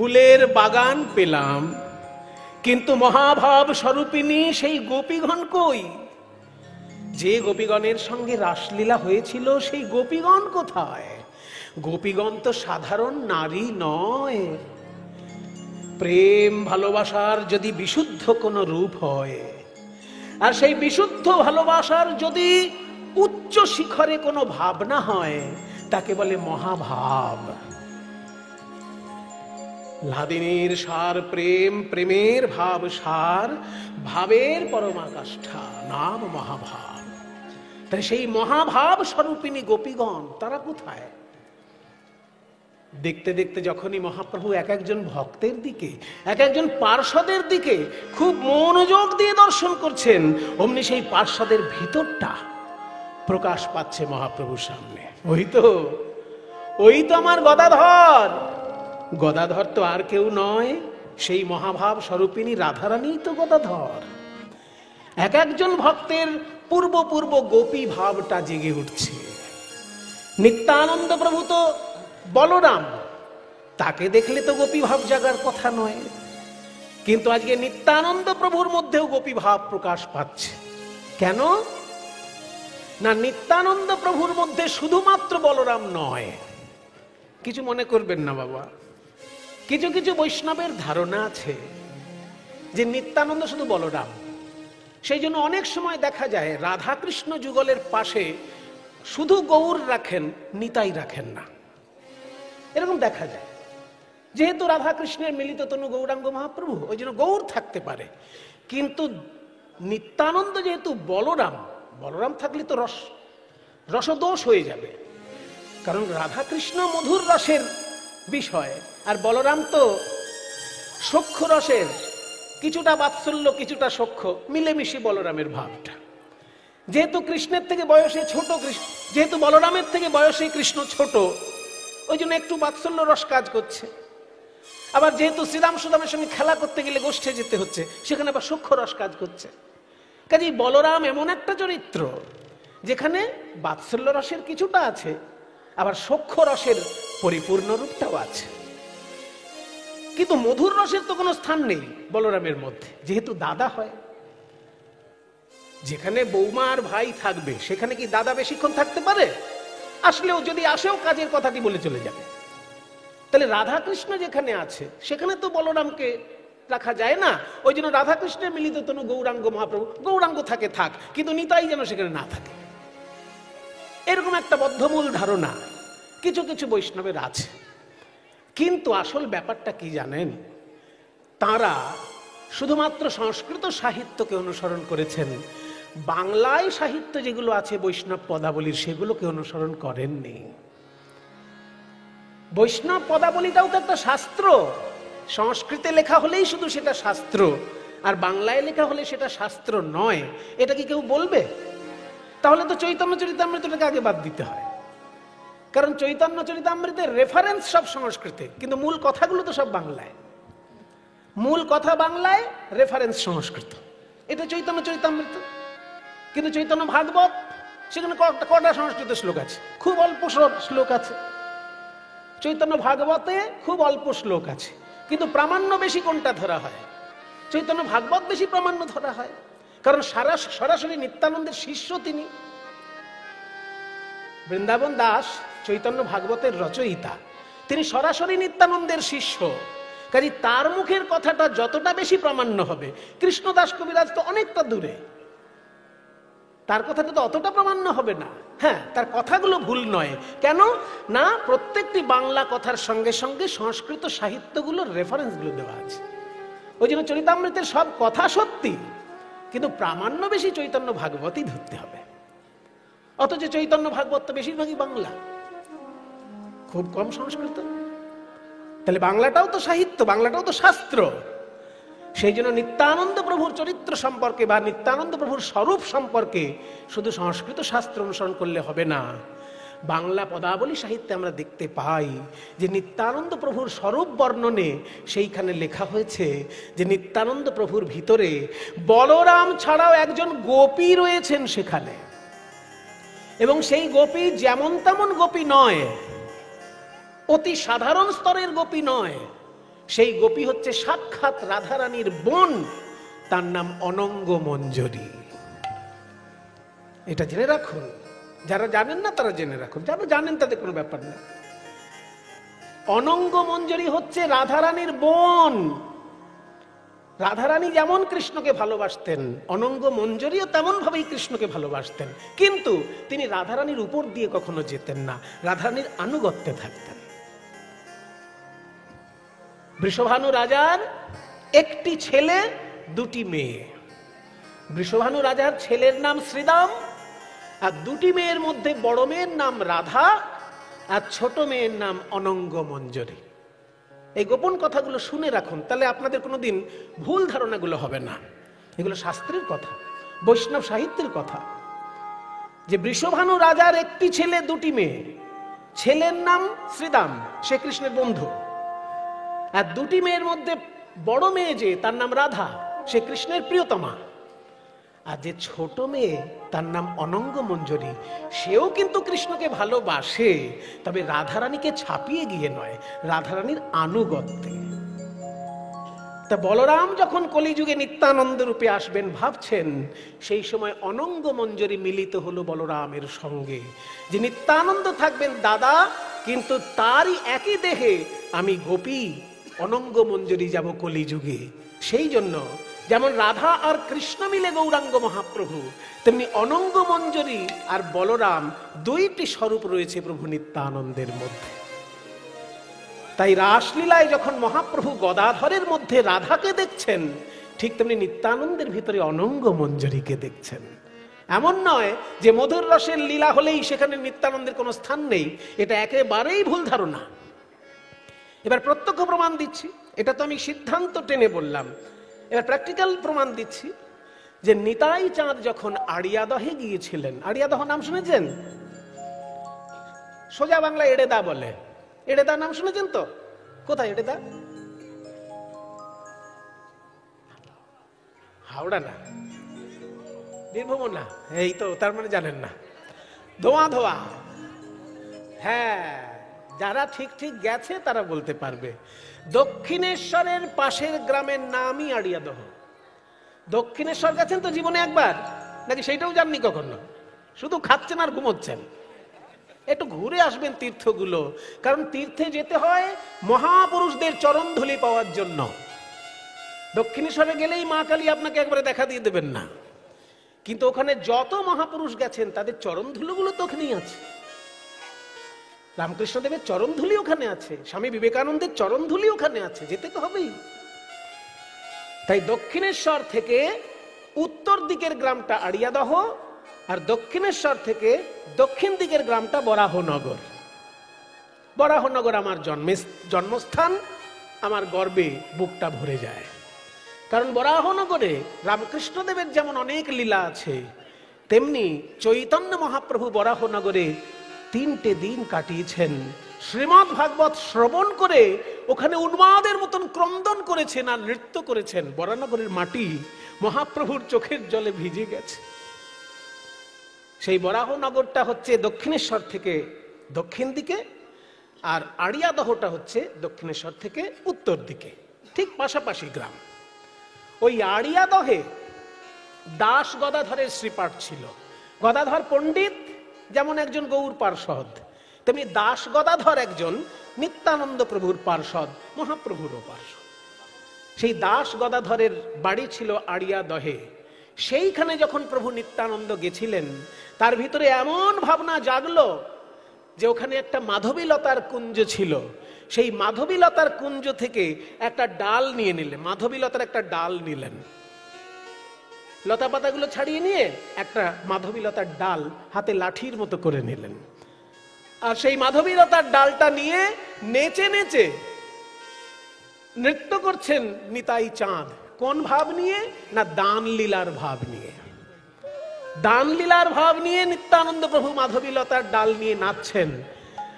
ফুলের বাগান পেলাম, কিন্তু মহাভাব স্বরূপিণী সেই গোপীগণ কই? যে গোপীগণের সঙ্গে রাসলীলা হয়েছিল সেই গোপীগণ কোথায়? গোপীগণ তো সাধারণ নারী নয়। প্রেম ভালোবাসার যদি বিশুদ্ধ কোনো রূপ হয়, আর সেই বিশুদ্ধ ভালোবাসার যদি উচ্চ শিখরে কোনো ভাবনা হয়, তাকে বলে মহাভাব। লাদিনীর সার প্রেম, প্রেমের ভাব সার, ভাবের পরমাকাষ্ঠা নাম মহাভাব। তাই সেই মহাভাব স্বরূপিণী গোপীগণ তারা কোথায়? দেখতে দেখতে যখনই মহাপ্রভু এক একজন ভক্তের দিকে, এক একজন পার্ষদের দিকে খুব মনোযোগ দিয়ে দর্শন করছেন, অমনি সেই পার্ষদের ভিতরটা প্রকাশ পাচ্ছে মহাপ্রভুর সামনে। ওই তো আমার গদাধর। গদাধর তো আর কেউ নয়, সেই মহাভাব স্বরূপিণী রাধারানী তো গদাধর। এক একজন ভক্তের পূর্ব পূর্ব গোপী ভাবটা জেগে উঠছে। নিত্যানন্দ প্রভু তো বলরাম, তাকে দেখলে তো গোপী ভাব জাগার কথা নয়, কিন্তু আজকে নিত্যানন্দ প্রভুর মধ্যেও গোপী ভাব প্রকাশ পাচ্ছে। কেন না, নিত্যানন্দ প্রভুর মধ্যে শুধুমাত্র বলরাম নয়। কিছু মনে করবেন না বাবা, কিছু কিছু বৈষ্ণবের ধারণা আছে যে নিত্যানন্দ শুধু বলরাম। সেই জন্য অনেক সময় দেখা যায় রাধা কৃষ্ণ যুগলের পাশে শুধু গৌর রাখেন, নিতাই রাখেন না, এরকম দেখা যায়। যেহেতু রাধা কৃষ্ণের মিলিত তনু গৌরাঙ্গ মহাপ্রভু, ওই জন্য গৌর থাকতে পারে, কিন্তু নিত্যানন্দ যেহেতু বলরাম, বলরাম থাকলে তো রসদোষ হয়ে যাবে, কারণ রাধা কৃষ্ণ মধুর রসের বিষয়, আর বলরাম তো সখ্য রসের, কিছুটা বাৎসল্য কিছুটা সখ্য মিলেমিশে বলরামের ভাবটা। যেহেতু কৃষ্ণের থেকে বয়সে ছোট, যেহেতু বলরামের থেকে বয়সে কৃষ্ণ ছোট, ওই জন্য একটু বাৎসল্য রস কাজ করছে। আবার যেহেতু শ্রীরাম সুদামের সঙ্গে খেলা করতে গেলে গোষ্ঠে যেতে হচ্ছে, সেখানে আবার সখ্য রস কাজ করছে। কাজেই বলরাম এমন একটা চরিত্র যেখানে বাৎসল্য রসের কিছুটা আছে, আবার সখ্য রসের পরিপূর্ণ রূপটাও আছে। কিন্তু মধুর রসের তো কোনো স্থান নেই বলরামের মধ্যে, যেহেতু দাদা হয়। যেখানে বৌমা আর ভাই থাকবে সেখানে কি দাদা বেশিক্ষণ থাকতে পারে? আসলেও যদি আসেও কাজের কথাটি বলে চলে যাবে। তাহলে রাধা কৃষ্ণ যেখানে আছে সেখানে তো বলরামকে রাখা যায় না। ওই জন্য রাধা কৃষ্ণের মিলিত তনু গৌরাঙ্গ মহাপ্রভু, গৌরাঙ্গ থাকে থাক, কিন্তু নিতাই যেন সেখানে না থাকে, এরকম একটা বদ্ধমূল ধারণা কিছু কিছু বৈষ্ণবের আছে। কিন্তু আসল ব্যাপারটা কি জানেন? তারা শুধুমাত্র সংস্কৃত সাহিত্যকে অনুসরণ করেছেন, বাংলায় সাহিত্য যেগুলো আছে বৈষ্ণব পদাবলীর, সেগুলোকে অনুসরণ করেননি। বৈষ্ণব পদাবলীটাও তো একটা শাস্ত্র। সংস্কৃতে লেখা হলেই শুধু সেটা শাস্ত্র, আর বাংলায় লেখা হলে সেটা শাস্ত্র নয়, এটা কি কেউ বলবে? তাহলে তো চৈতন্য চরিতামৃতটাকে আগে বাদ দিতে হয়, কারণ চৈতন্য চরিতামৃতের রেফারেন্স সব সংস্কৃতে, কিন্তু মূল কথাগুলো তো সব বাংলায়। মূল কথা বাংলায়, রেফারেন্স সংস্কৃত। এটা চৈতন্য চরিতামৃত। কিন্তু চৈতন্য ভাগবত, সেখানে কটা সংস্কৃত শ্লোক আছে? খুব অল্প শ্লোক আছে। চৈতন্য ভাগবতে খুব অল্প শ্লোক আছে, কিন্তু প্রামাণ্য বেশি কোনটা ধরা হয়? চৈতন্য ভাগবত বেশি প্রামাণ্য ধরা হয়, কারণ সরাসরি নিত্যানন্দের শিষ্য তিনি। বৃন্দাবন দাস চৈতন্য ভাগবতের রচয়িতা, তিনি সরাসরি নিত্যানন্দের শিষ্য। কাজে তার মুখের কথাটা যতটা বেশি প্রামাণ্য হবে, কৃষ্ণদাস কবিরাজ তো অনেকটা দূরে, তার কথাটা তো অতটা প্রামাণ্য হবে না। হ্যাঁ, তার কথাগুলো ভুল নয়। কেন না, প্রত্যেকটি বাংলা কথার সঙ্গে সঙ্গে সংস্কৃত সাহিত্যগুলোর রেফারেন্সগুলো দেওয়া আছে। ওই জন্য চরিতামৃতের সব কথা সত্যি, কিন্তু প্রামাণ্য বেশি চৈতন্য ভাগবতই ধরতে হবে। অথচ চৈতন্য ভাগবত তো বেশিরভাগই বাংলা, খুব কম সংস্কৃত। তাহলে বাংলাটাও তো সাহিত্য, বাংলাটাও তো শাস্ত্র। সেই জন্য নিত্যানন্দ প্রভুর চরিত্র সম্পর্কে বা নিত্যানন্দ প্রভুর স্বরূপ সম্পর্কে শুধু সংস্কৃত শাস্ত্র অনুসরণ করলে হবে না। বাংলা পদাবলী সাহিত্যে আমরা দেখতে পাই যে নিত্যানন্দ প্রভুর স্বরূপ বর্ণনে সেইখানে লেখা হয়েছে যে নিত্যানন্দ প্রভুর ভিতরে বলরাম ছাড়াও একজন গোপী রয়েছেন সেখানে, এবং সেই গোপী যেমন তেমন গোপী নয়, অতি সাধারণ স্তরের গোপী নয়, সেই গোপী হচ্ছে সাক্ষাৎ রাধারানীর বোন, তার নাম অনঙ্গ মঞ্জরী। এটা জেনে রাখুন, যারা জানেন না তারা জেনে রাখুন, যারা জানেন তাদের কোনো ব্যাপার না। অনঙ্গ মঞ্জরী হচ্ছে রাধারানীর বোন। রাধারানী যেমন কৃষ্ণকে ভালোবাসতেন, অনঙ্গ মঞ্জরীও তেমন ভাবেই কৃষ্ণকে ভালোবাসতেন, কিন্তু তিনি রাধারানীর উপর দিয়ে কখনো যেতেন না, রাধারানীর আনুগত্যে থাকতেন। বৃষভানু রাজার একটি ছেলে, দুটি মেয়ে। বৃষভানু রাজার ছেলের নাম শ্রীদাম, আর দুটি মেয়ের মধ্যে বড় মেয়ের নাম রাধা, আর ছোট মেয়ের নাম অনঙ্গ মঞ্জরী। এই গোপন কথাগুলো শুনে রাখুন, তাহলে আপনাদের কোনোদিন ভুল ধারণাগুলো হবে না। এগুলো শাস্ত্রের কথা, বৈষ্ণব সাহিত্যের কথা। যে বৃষভানু রাজার একটি ছেলে, দুটি মেয়ে। ছেলের নাম শ্রীদাম, সে কৃষ্ণের বন্ধু। আর দুটি মেয়ের মধ্যে বড় মেয়ে যে, তার নাম রাধা, সে কৃষ্ণের প্রিয়তমা। আর যে ছোট মেয়ে, তার নাম অনঙ্গ মঞ্জরী, সেও কিন্তু কৃষ্ণকে ভালোবাসে, তবে রাধারানীকে ছাপিয়ে গিয়ে নয়, রাধারানীর আনুগত্যে। তা বলরাম যখন কলিযুগে নিত্যানন্দ রূপে আসবেন ভাবছেন, সেই সময় অনঙ্গ মঞ্জরী মিলিত হলো বলরামের সঙ্গে, যে নিত্যানন্দ থাকবেন দাদা, কিন্তু তারই একই দেহে আমি গোপী অনঙ্গ মঞ্জরী যাব কলিযুগে। সেই জন্য যেমন রাধা আর কৃষ্ণ মিলে গৌরাঙ্গ মহাপ্রভু, তেমনি অনঙ্গ মঞ্জরী আর বলরাম দুইটি স্বরূপ রয়েছে প্রভু নিত্যানন্দের মধ্যে। তাই রাসলীলায় যখন মহাপ্রভু গদাধরের মধ্যে রাধাকে দেখছেন, ঠিক তেমনি নিত্যানন্দের ভিতরে অনঙ্গ মঞ্জরীকে দেখছেন। এমন নয় যে মধুর রসের লীলা হলেই সেখানে নিত্যানন্দের কোনো স্থান নেই, এটা একেবারেই ভুল ধারণা। এবার প্রত্যক্ষ প্রমাণ দিচ্ছি, এটা তো আমি সিদ্ধান্ত টেনে বললাম, এবার প্র্যাকটিক্যাল প্রমাণ দিচ্ছি। যে নিতাই চাঁদ যখন আড়িয়াদহে গিয়েছিলেন, আড়িয়াদহ নাম শুনেছেন? সোজা বাংলা এড়েদা বলে। এড়েদা নাম শুনেছেন তো? কোথায় এড়েদা? হাওড়া না, বীরভূম না, এই তো, তার মানে জানেন না। ধোয়া ধোয়া, হ্যাঁ, যারা ঠিক ঠিক গেছে তারা বলতে পারবে। দক্ষিণেশ্বরের পাশের গ্রামের নামই আড়িয়াদহ। দক্ষিণেশ্বর গেছেন তো জীবনে একবার, নাকি সেইটাও জাননি কখনো? শুধু খাচ্ছেন আর ঘুমোচ্ছেন। একটু ঘুরে আসবেন তীর্থগুলো, কারণ তীর্থে যেতে হয় মহাপুরুষদের চরণধুলি পাওয়ার জন্য। দক্ষিণেশ্বরে গেলেই মা কালী আপনাকে একবারে দেখা দিয়ে দেবেন না, কিন্তু ওখানে যত মহাপুরুষ গেছেন তাদের চরণধুলিগুলো তো ওখানেই আছে। রামকৃষ্ণদেবের চরণধুলি ওখানে আছে, স্বামী বিবেকানন্দের চরণধুলি ওখানে আছে, যেতে তো হবেই। তাই দক্ষিণেশ্বর থেকে উত্তর দিকের গ্রামটা আড়িয়াদহ, আর দক্ষিণেশ্বর থেকে দক্ষিণ দিকের গ্রামটা বরাহনগর। বরাহনগর আমার জন্মস্থান, আমার গর্বে বুকটা ভরে যায়। কারণ বরাহনগরে রামকৃষ্ণদেবের যেমন অনেক লীলা আছে, তেমনি চৈতন্য মহাপ্রভু বরাহনগরে 3টে দিন কাটিয়েছেন। শ্রীমদ্ ভাগবত শ্রবণ করে ওখানে উন্মাদের মতন ক্রন্দন করেছেন আর নৃত্য করেছেন। বরাহনগরের মাটি মহাপ্রভুর চোখের জলে ভিজে গেছে। সেই বরাহনগরটা হচ্ছে দক্ষিণেশ্বর থেকে দক্ষিণ দিকে, আর আড়িয়াদহটা হচ্ছে দক্ষিণেশ্বর থেকে উত্তর দিকে, ঠিক পাশাপাশি গ্রাম। ওই আড়িয়াদহে দাস গদাধরের শ্রীপাঠ ছিল। গদাধর পণ্ডিত যেমন একজন গৌর পার্ষদ, তেমনি দাস গদাধর একজন নিত্যানন্দ প্রভুর পার্ষদ, মহাপ্রভুরও পার্ষদ। সেই দাস গদাধরের বাড়ি ছিল আড়িয়াদহে। সেইখানে যখন প্রভু নিত্যানন্দ গেছিলেন, তার ভিতরে এমন ভাবনা জাগলো যে ওখানে একটা মাধবীলতার কুঞ্জ ছিল। সেই মাধবীলতার কুঞ্জ থেকে একটা ডাল নিয়ে নিলেন, মাধবীলতার একটা ডাল নিলেন, লতা পাতাগুলো ছাড়িয়ে নিয়ে একটা মাধবীলতার ডাল হাতে লাঠির মতো করে নিলেন। আর সেই মাধবীলতার ডালটা নিয়ে নেচে নেচে নৃত্য করছেন নিতাই চাঁদ। কোন ভাব নিয়ে? না, দান লীলার ভাব নিয়ে। দান লীলার ভাব নিয়ে নিত্যানন্দ প্রভু মাধবীলতার ডাল নিয়ে নাচছেন।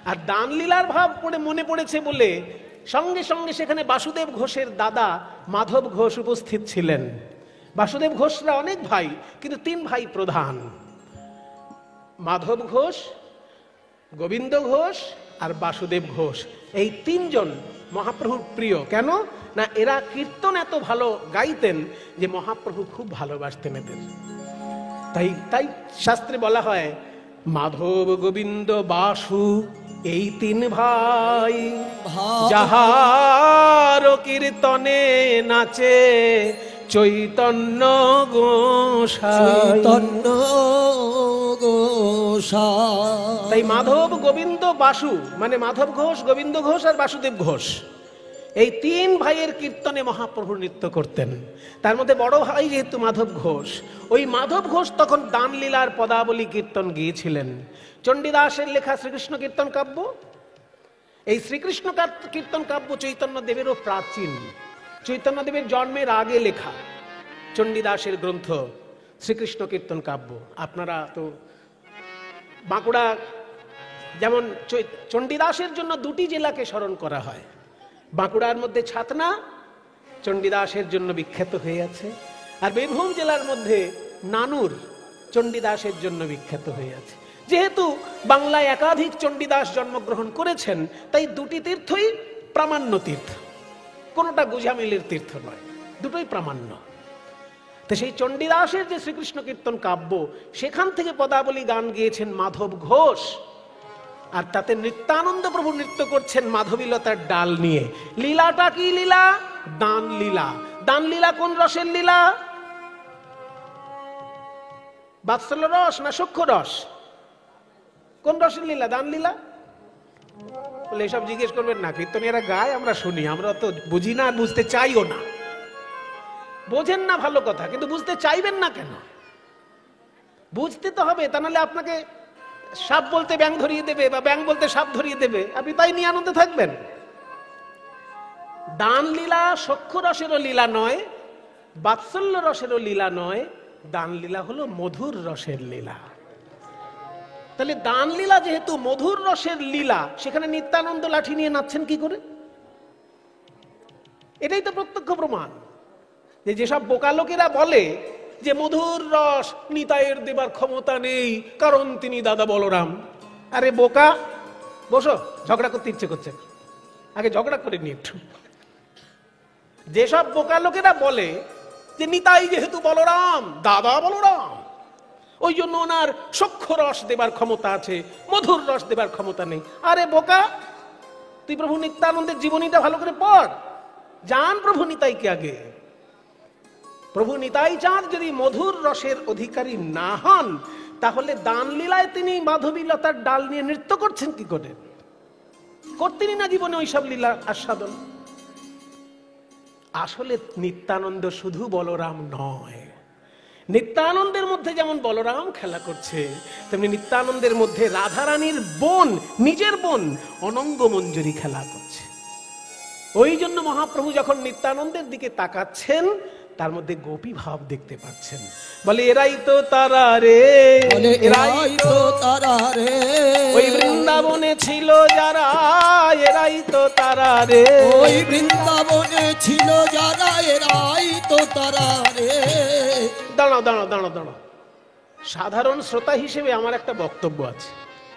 আর দান লীলার ভাব পড়ে মনে পড়েছে বলে সঙ্গে সঙ্গে সেখানে বাসুদেব ঘোষের দাদা মাধব ঘোষ উপস্থিত ছিলেন। বাসুদেব ঘোষরা অনেক ভাই, কিন্তু 3 ভাই প্রধান, মাধব ঘোষ, গোবিন্দ ঘোষ আর বাসুদেব ঘোষ। এই 3 জন মহাপ্রভুর প্রিয়। কেন না, এরা কীর্তন এত ভালো গাইতেন যে মহাপ্রভু খুব ভালোবাসতেন এদের। তাই তাই শাস্ত্রে বলা হয় মাধব গোবিন্দ বাসু এই তিন ভাই, যাহার কীর্তনে নাচে চৈতন্য গোসাই। তাই মাধব গোবিন্দ বাসু মানে মাধব ঘোষ, গোবিন্দ ঘোষ আর বাসুদেব ঘোষ, এই তিন ভাইয়ের কীর্তনে মহাপ্রভু নৃত্য করতেন। তার মধ্যে বড় ভাই যেহেতু মাধব ঘোষ, ওই মাধব ঘোষ তখন দানলীলার পদাবলী কীর্তন গিয়েছিলেন। চণ্ডীদাসের লেখা শ্রীকৃষ্ণ কীর্তন কাব্য, এই শ্রীকৃষ্ণ কীর্তন কাব্য চৈতন্য দেবেরও প্রাচীন, চৈতন্য দেবের জন্মের আগে লেখা চণ্ডীদাসের গ্রন্থ শ্রীকৃষ্ণ কীর্তন কাব্য। আপনারা তো বাঁকুড়া, যেমন চণ্ডীদাসের জন্য দুটি জেলাকে স্মরণ করা হয়, বাঁকুড়ার মধ্যে ছাতনা চণ্ডীদাসের জন্য বিখ্যাত হয়ে আছে, আর বীরভূম জেলার মধ্যে নানুর চণ্ডীদাসের জন্য বিখ্যাত হয়ে আছে। যেহেতু বাংলায় একাধিক চণ্ডীদাস জন্মগ্রহণ করেছেন, তাই দুটি তীর্থই প্রামাণ্য তীর্থ, কোনোটা গুঝামিলের তীর্থ নয়, দুটোই প্রামাণ্য। তো সেই চণ্ডীদাসের যে শ্রীকৃষ্ণ কীর্তন কাব্য, সেখান থেকে পদাবলী গান গিয়েছেন মাধব ঘোষ, আর তাতে নিত্যানন্দ প্রভু নৃত্য করছেন মাধবীলতার ডাল নিয়ে। লীলাটা কি লীলা? দান লীলা। দান লীলা কোন রসের লীলা? বাৎসল্য রস না সূক্ষ্ম রস? কোন রসের লীলা? দান লীলা। বলে এসব জিজ্ঞেস করবেন না, কীর্তনীরা গায়, আমরা শুনি, আমরা তো বুঝি না, বুঝতে চাইও না। বোঝেন না ভালো কথা, কিন্তু বুঝতে চাইবেন না কেন? বুঝতে তো হবে, তা নাহলে আপনাকে সাপ বলতে ব্যাং ধরিয়ে দেবে বা ব্যাং বলতে সাপ ধরিয়ে দেবে, আপনি তাই নিয়ে আনন্দে থাকবেন। দান লীলা সখ্য রসেরও লীলা নয়, বাৎসল্য রসেরও লীলা নয়, দান লীলা হলো মধুর রসের লীলা। তাহলে দান লীলা যেহেতু মধুর রসের লীলা, সেখানে নিত্যানন্দ লাঠি নিয়ে নাচছেন কি করে? এটাই তো প্রত্যক্ষ প্রমাণ। যেসব বোকা লোকেরা বলে যে মধুর রস নিতাইয়ের দেবার ক্ষমতা নেই, কারণ তিনি দাদা বলরাম। আরে বোকা, বসো, ঝগড়া করতে ইচ্ছে করছে, আগে ঝগড়া করে নি একটু। যেসব বোকা লোকেরা বলে যে নিতাই যেহেতু বলরাম, দাদা বলরাম, ওই জন্য ওনার সখ্য রস দেবার ক্ষমতা আছে, মধুর রস দেবার ক্ষমতা নেই। আরে বোকা, তুই প্রভু নিত্যানন্দের জীবনীটা ভালো করে পড়, জান প্রভু নিতাইকে আগে। প্রভু নিতাই চাঁদ যদি মধুর রসের অধিকারী না হন, তাহলে দান লীলায় তিনি মাধবীলতার ডাল নিয়ে নৃত্য করছেন কি করে? করতেনই না জীবনে ওইসব লীলা আস্বাদন। আসলে নিত্যানন্দ শুধু বলরাম নয়, নিত্যানন্দের মধ্যে যেমন বলরাম খেলা করছে, তেমনি নিত্যানন্দের মধ্যে রাধারানীর বোন, নিজের বোন অনঙ্গ মঞ্জুরি খেলা করছে। ওই জন্য মহাপ্রভু যখন নিত্যানন্দের দিকে তাকাচ্ছেন, তার মধ্যে গোপী ভাব দেখতে পাচ্ছেন। বলে এরাই তো তারা রে, এরাই তো তারা রে, ওই বৃন্দাবনে ছিল যারা, এরাই তো তারা রে, ওই বৃন্দাবনে ছিল যারা, এরাই তো তারা রে। দাঁড়াও দাঁড়াও দাঁড়াও দাঁড়াও, সাধারণ শ্রোতা হিসেবে আমার একটা বক্তব্য আছে।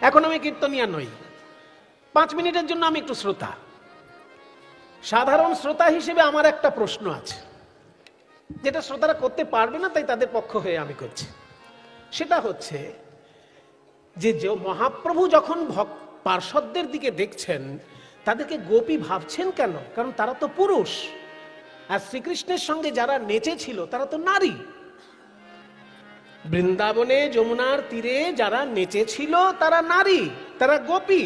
এখন আমি কীর্তনিয়া নই, 5 মিনিটের জন্য আমি একটু শ্রোতা। সাধারণ শ্রোতা হিসেবে আমার একটা প্রশ্ন আছে, যেটা শ্রোতারা করতে পারবে না, তাই তাদের পক্ষ হয়ে আমি করছি। সেটা হচ্ছে যে মহাপ্রভু যখন পার্শ্বদের দিকে দেখছেন, তাদেরকে গোপী ভাবছেন কেন? কারণ তারা তো পুরুষ, আর শ্রীকৃষ্ণের সঙ্গে যারা নেচেছিল তারা তো নারী। বৃন্দাবনে যমুনার তীরে যারা নেচেছিল তারা নারী, তারা গোপী।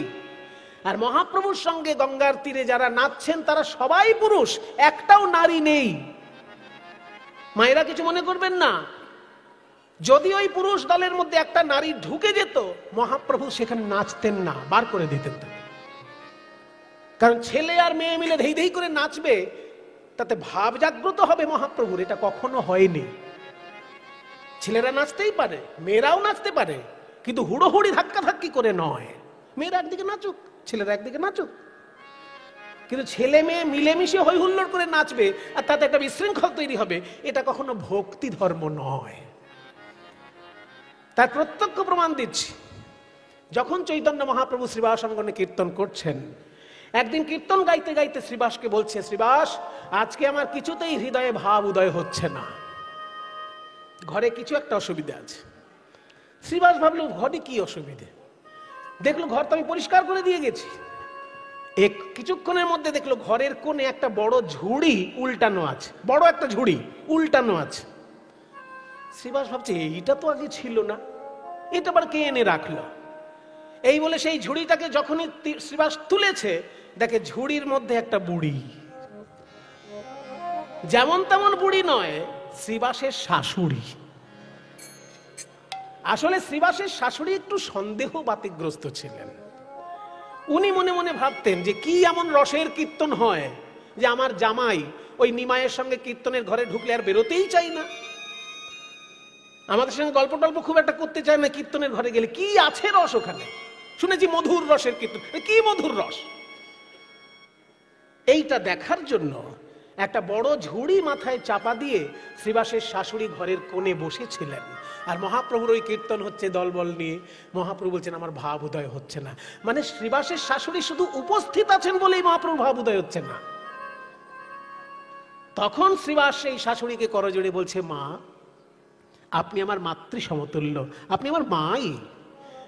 আর মহাপ্রভুর সঙ্গে গঙ্গার তীরে যারা নাচছেন তারা সবাই পুরুষ, একটাও নারী নেই। মায়েরা কিছু মনে করবেন না, যদি ওই পুরুষ দলের মধ্যে একটা নারী ঢুকে যেত, মহাপ্রভু সেখানে নাচতেন না, বার করে দিতেন। কারণ ছেলে আর মেয়ে মিলে ধেই ধেই করে নাচবে, তাতে ভাব জাগ্রত হবে মহাপ্রভুর, এটা কখনো হয়নি। ছেলেরা নাচতেই পারে, মেয়েরাও নাচতে পারে, কিন্তু হুড়োহুড়ি ধাক্কা ধাক্কি করে নয়। মেয়েরা একদিকে নাচুক, ছেলেরা একদিকে নাচুক, কিন্তু ছেলে মেয়ে মিলেমিশে হই হুল্লোড় করে নাচবে আর তাতে একটা বিশৃঙ্খল তৈরি হবে, এটা কখনো ভক্তি ধর্ম নয়। তার প্রত্যক্ষ প্রমাণ দিচ্ছি। যখন চৈতন্য মহাপ্রভু শ্রীবাস অঙ্গনে কীর্তন করছেন, একদিন কীর্তন গাইতে গাইতে শ্রীবাসকে বলছে, শ্রীবাস, আজকে আমার কিছুতেই হৃদয়ে ভাব উদয় হচ্ছে না, ঘরে কিছু একটা অসুবিধা আছে। শ্রীবাস ভাবলো ঘরে কি অসুবিধে, দেখলো ঘর তো আমি পরিষ্কার করে দিয়ে গেছি। কিছুক্ষণের মধ্যে দেখলো ঘরের কোণে একটা বড় ঝুড়ি উল্টানো আছে, বড় একটা ঝুড়ি উল্টানো আছে। শ্রীবাস ভাবছে এইটা তো আগে ছিল না, এটা আবার কে এনে রাখলো। এই বলে সেই ঝুড়িটাকে যখনই শ্রীবাস তুলেছে, দেখে ঝুড়ির মধ্যে একটা বুড়ি, যেমন তেমন বুড়ি নয়, শ্রীবাসের শাশুড়ি। আসলে শ্রীবাসের শাশুড়ি একটু সন্দেহ বাতিগ্রস্ত ছিলেন। উনি মনে মনে ভাবতেন যে কি এমন রসের কীর্তন হয় যে আমার জামাই ওই নিমায়ের সঙ্গে কীর্তনের ঘরে ঢুকলে আর বেরোতেই চাই না, আমাদের সঙ্গে গল্প টল্প খুব একটা করতে চায় না, কীর্তনের ঘরে গেলে কি আছে রস ওখানে, শুনেছি মধুর রসের কীর্তন, কি মধুর রস। এইটা দেখার জন্য একটা বড় ঝুড়ি মাথায় চাপা দিয়ে শ্রীবাসের শাশুড়ি ঘরের কোণে বসেছিলেন, আর মহাপ্রভুর ওই কীর্তন হচ্ছে দলবল নিয়ে। মহাপ্রভু বলছেন আমার ভাব উদয় হচ্ছে না, মানে শ্রীবাসের শাশুড়ি শুধু উপস্থিত আছেন বলেই মহাপ্রভু ভাব উদয় হচ্ছে না। তখন শ্রীবাস সেই শাশুড়িকে করজোড়ে বলছে, মা, আপনি আমার মাতৃ সমতুল্য, আপনি আমার মাই,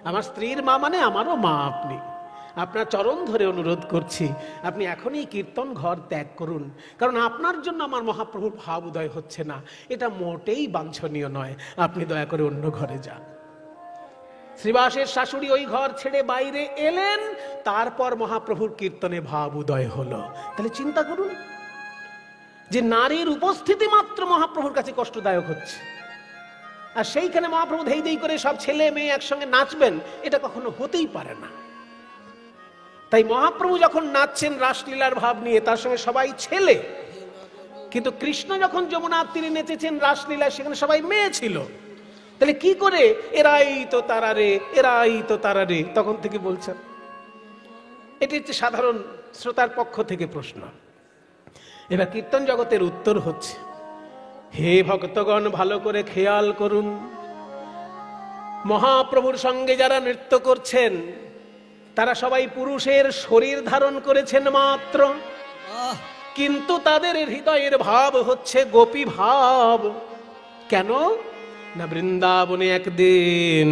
আমার স্ত্রীর মা, মানে আমারও মা আপনি। আপনার চরণ ধরে অনুরোধ করছি, আপনি এখনই কীর্তন ঘর ত্যাগ করুন, কারণ আপনার জন্য আমার মহাপ্রভুর ভাব উদয় হচ্ছে না, এটা মোটেই বাঞ্ছনীয় নয়, আপনি দয়া করে অন্য ঘরে যান। শ্রীবাসের শাশুড়ি ওই ঘর ছেড়ে বাইরে এলেন, তারপর মহাপ্রভুর কীর্তনে ভাব উদয় হলো। তাহলে চিন্তা করুন যে নারীর উপস্থিতি মাত্র মহাপ্রভুর কাছে কষ্টদায়ক হচ্ছে, আর সেইখানে মহাপ্রভু ধেই ধেই করে সব ছেলে মেয়ে একসঙ্গে নাচবেন, এটা কখনো হতেই পারে না। তাই মহাপ্রভু যখন নাচছেন রাসলীলার ভাব নিয়ে, তার সঙ্গে সবাই ছেলে, কিন্তু কৃষ্ণ যখন যমুনার তীরে নেচেছেন রাসলীলায়, সেখানে সবাই মেয়ে ছিল। তাহলে কি করে এরাই তো তারা রে, এরাই তো তারা রে তখন থেকে বলছেন? এটি হচ্ছে সাধারণ শ্রোতার পক্ষ থেকে প্রশ্ন। এবার কীর্তন জগতের উত্তর হচ্ছে, হে ভক্তগণ, ভালো করে খেয়াল করুন, মহাপ্রভুর সঙ্গে যারা নৃত্য করছেন তারা সবাই পুরুষের শরীর ধারণ করেছেন মাত্র, কিন্তু তাদের হৃদয়ের ভাব হচ্ছে গোপী ভাব। কেন না, বৃন্দাবনে একদিন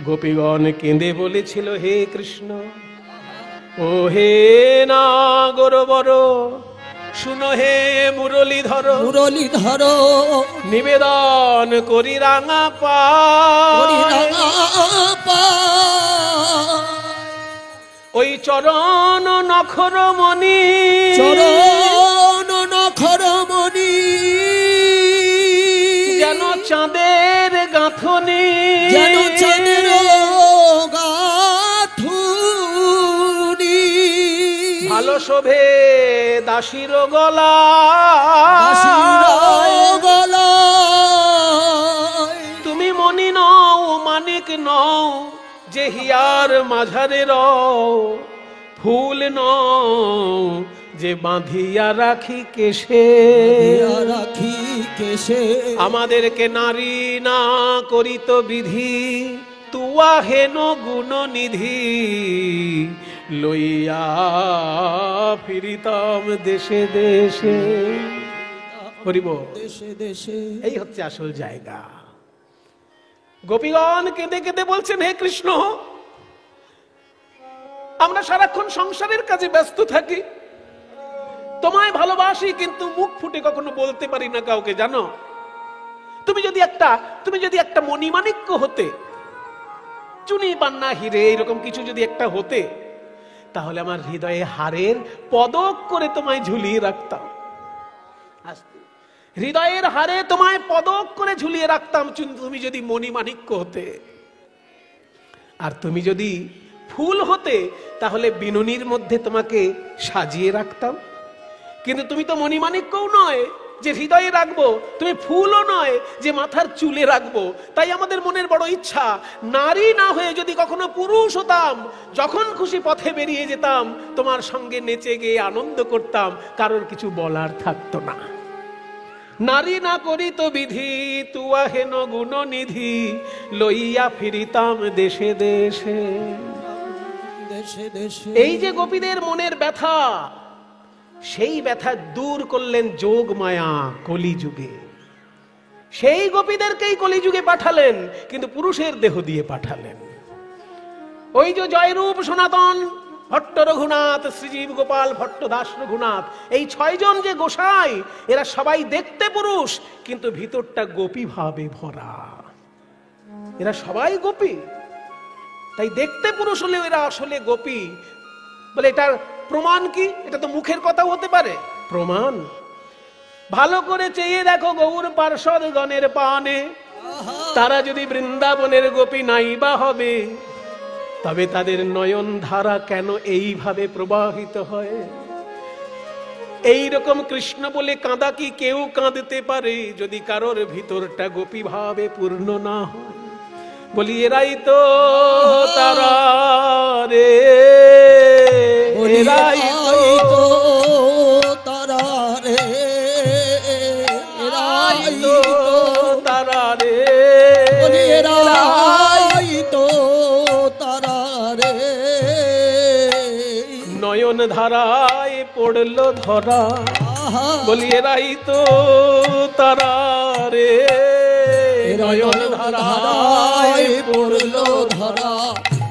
গোপীগণ কেঁদে বলেছিল, হে কৃষ্ণ, ও হে না গরবর, শুনো হে মুরলীধর, মুরলীধর, নিবেদন করি রাঙা পায়, ওই চরণ নখরমণি, চরণ নখরমণি, যেন চাঁদের গাঁথনি, যেন চাঁদের গাঁথনি, ভালো শোভে দাসীর গলা, তুমি মনি নও মানিক নও, যে হিয়ার মাঝারে রও, ফুল নও যে বাঁধিয়া রাখি কেশে, রাখি কেশে, আমাদেরকে নারী না করিত বিধি, তুয়া হেন গুণ নিধি, লইয়া ফিরিতাম দেশে দেশে। হরিব, দেশে দেশে। এই হচ্ছে আসল জায়গা। গোপীগণ কেঁদে কেঁদে বলছেন, হে কৃষ্ণ, আমরা সারাক্ষণ সংসারের কাজে ব্যস্ত থাকি, তোমায় ভালোবাসি, কিন্তু মুখ ফুটে কখনো বলতে পারি না কাউকে। জানো, তুমি যদি একটা মণিমাণিক্য হতে, চুনি পান্না হিরে এরকম কিছু যদি একটা হতে, তাহলে আমার হৃদয়ে হারের পদক করে তোমায় ঝুলিয়ে রাখতাম, হৃদয়ের হারে তোমায় পদক করে ঝুলিয়ে রাখতাম। তুমি যদি মণিমাণিক্য হতে, আর তুমি যদি ফুল হতে, তাহলে বিনুনির মধ্যে তোমাকে সাজিয়ে রাখতাম। কিন্তু তুমি তো মণিমাণিক্যও নয় যে হৃদয়ে রাখবো, তুমি ফুলও নয় যে মাথার চুলে রাখবো। তাই আমাদের মনের বড় ইচ্ছা, নারী না হয়ে যদি কখনো পুরুষ হতাম, যখন খুশি পথে বেরিয়ে যেতাম, তোমার সঙ্গে নেচে গিয়ে আনন্দ করতাম, কারোর কিছু বলার থাকতো না। নারী না করিত বিধি, তুয়া হেন গুণ নিধি, লইয়া ফিরিতাম দেশে দেশে। দেশে দেশে এই যে গোপীদের মনের ব্যথা, সেই ব্যথা দূর করলেন যোগ মায়া কলিযুগে। সেই গোপীদেরকেই কলিযুগে পাঠালেন, কিন্তু পুরুষের দেহ দিয়ে পাঠালেন। ওই যে জয়রূপ সনাতন ভট্ট রঘুনাথ, শ্রীজীব গোপাল ভট্ট দাস রঘুনাথ, এই 6 জন যে গোসাই, এরা সবাই দেখতে পুরুষ, কিন্তু ভিতরটা গোপী ভাবে ভরা। এরা সবাই গোপী, তাই দেখতে পুরুষ হলেও এরা আসলে গোপী। বলে এটার প্রমাণ কি? এটা তো মুখের কথাও হতে পারে। প্রমাণ ভালো করে চেয়ে দেখো গৌর পার্ষদ গণের পানে, তারা যদি বৃন্দাবনের গোপী নাইবা হবে, তবে তাদের নয়ন ধারা কেন এইভাবে প্রবাহিত হয়? এই রকম কৃষ্ণ বলে কাঁদা কি কেউ কাঁদতে পারে যদি কারোর ভিতরটা গোপী ভাবে পূর্ণ না হয়? বলি এরাই তো তারা রে, এরাই তো তারা রে, এরাই তো তারা রে, এরাই তো তারা রে। নয়ন ধারায় পড়লো ধরা, বলি এরাই তো তারা রে, নয়ন ধারায় পড়লো ধরা,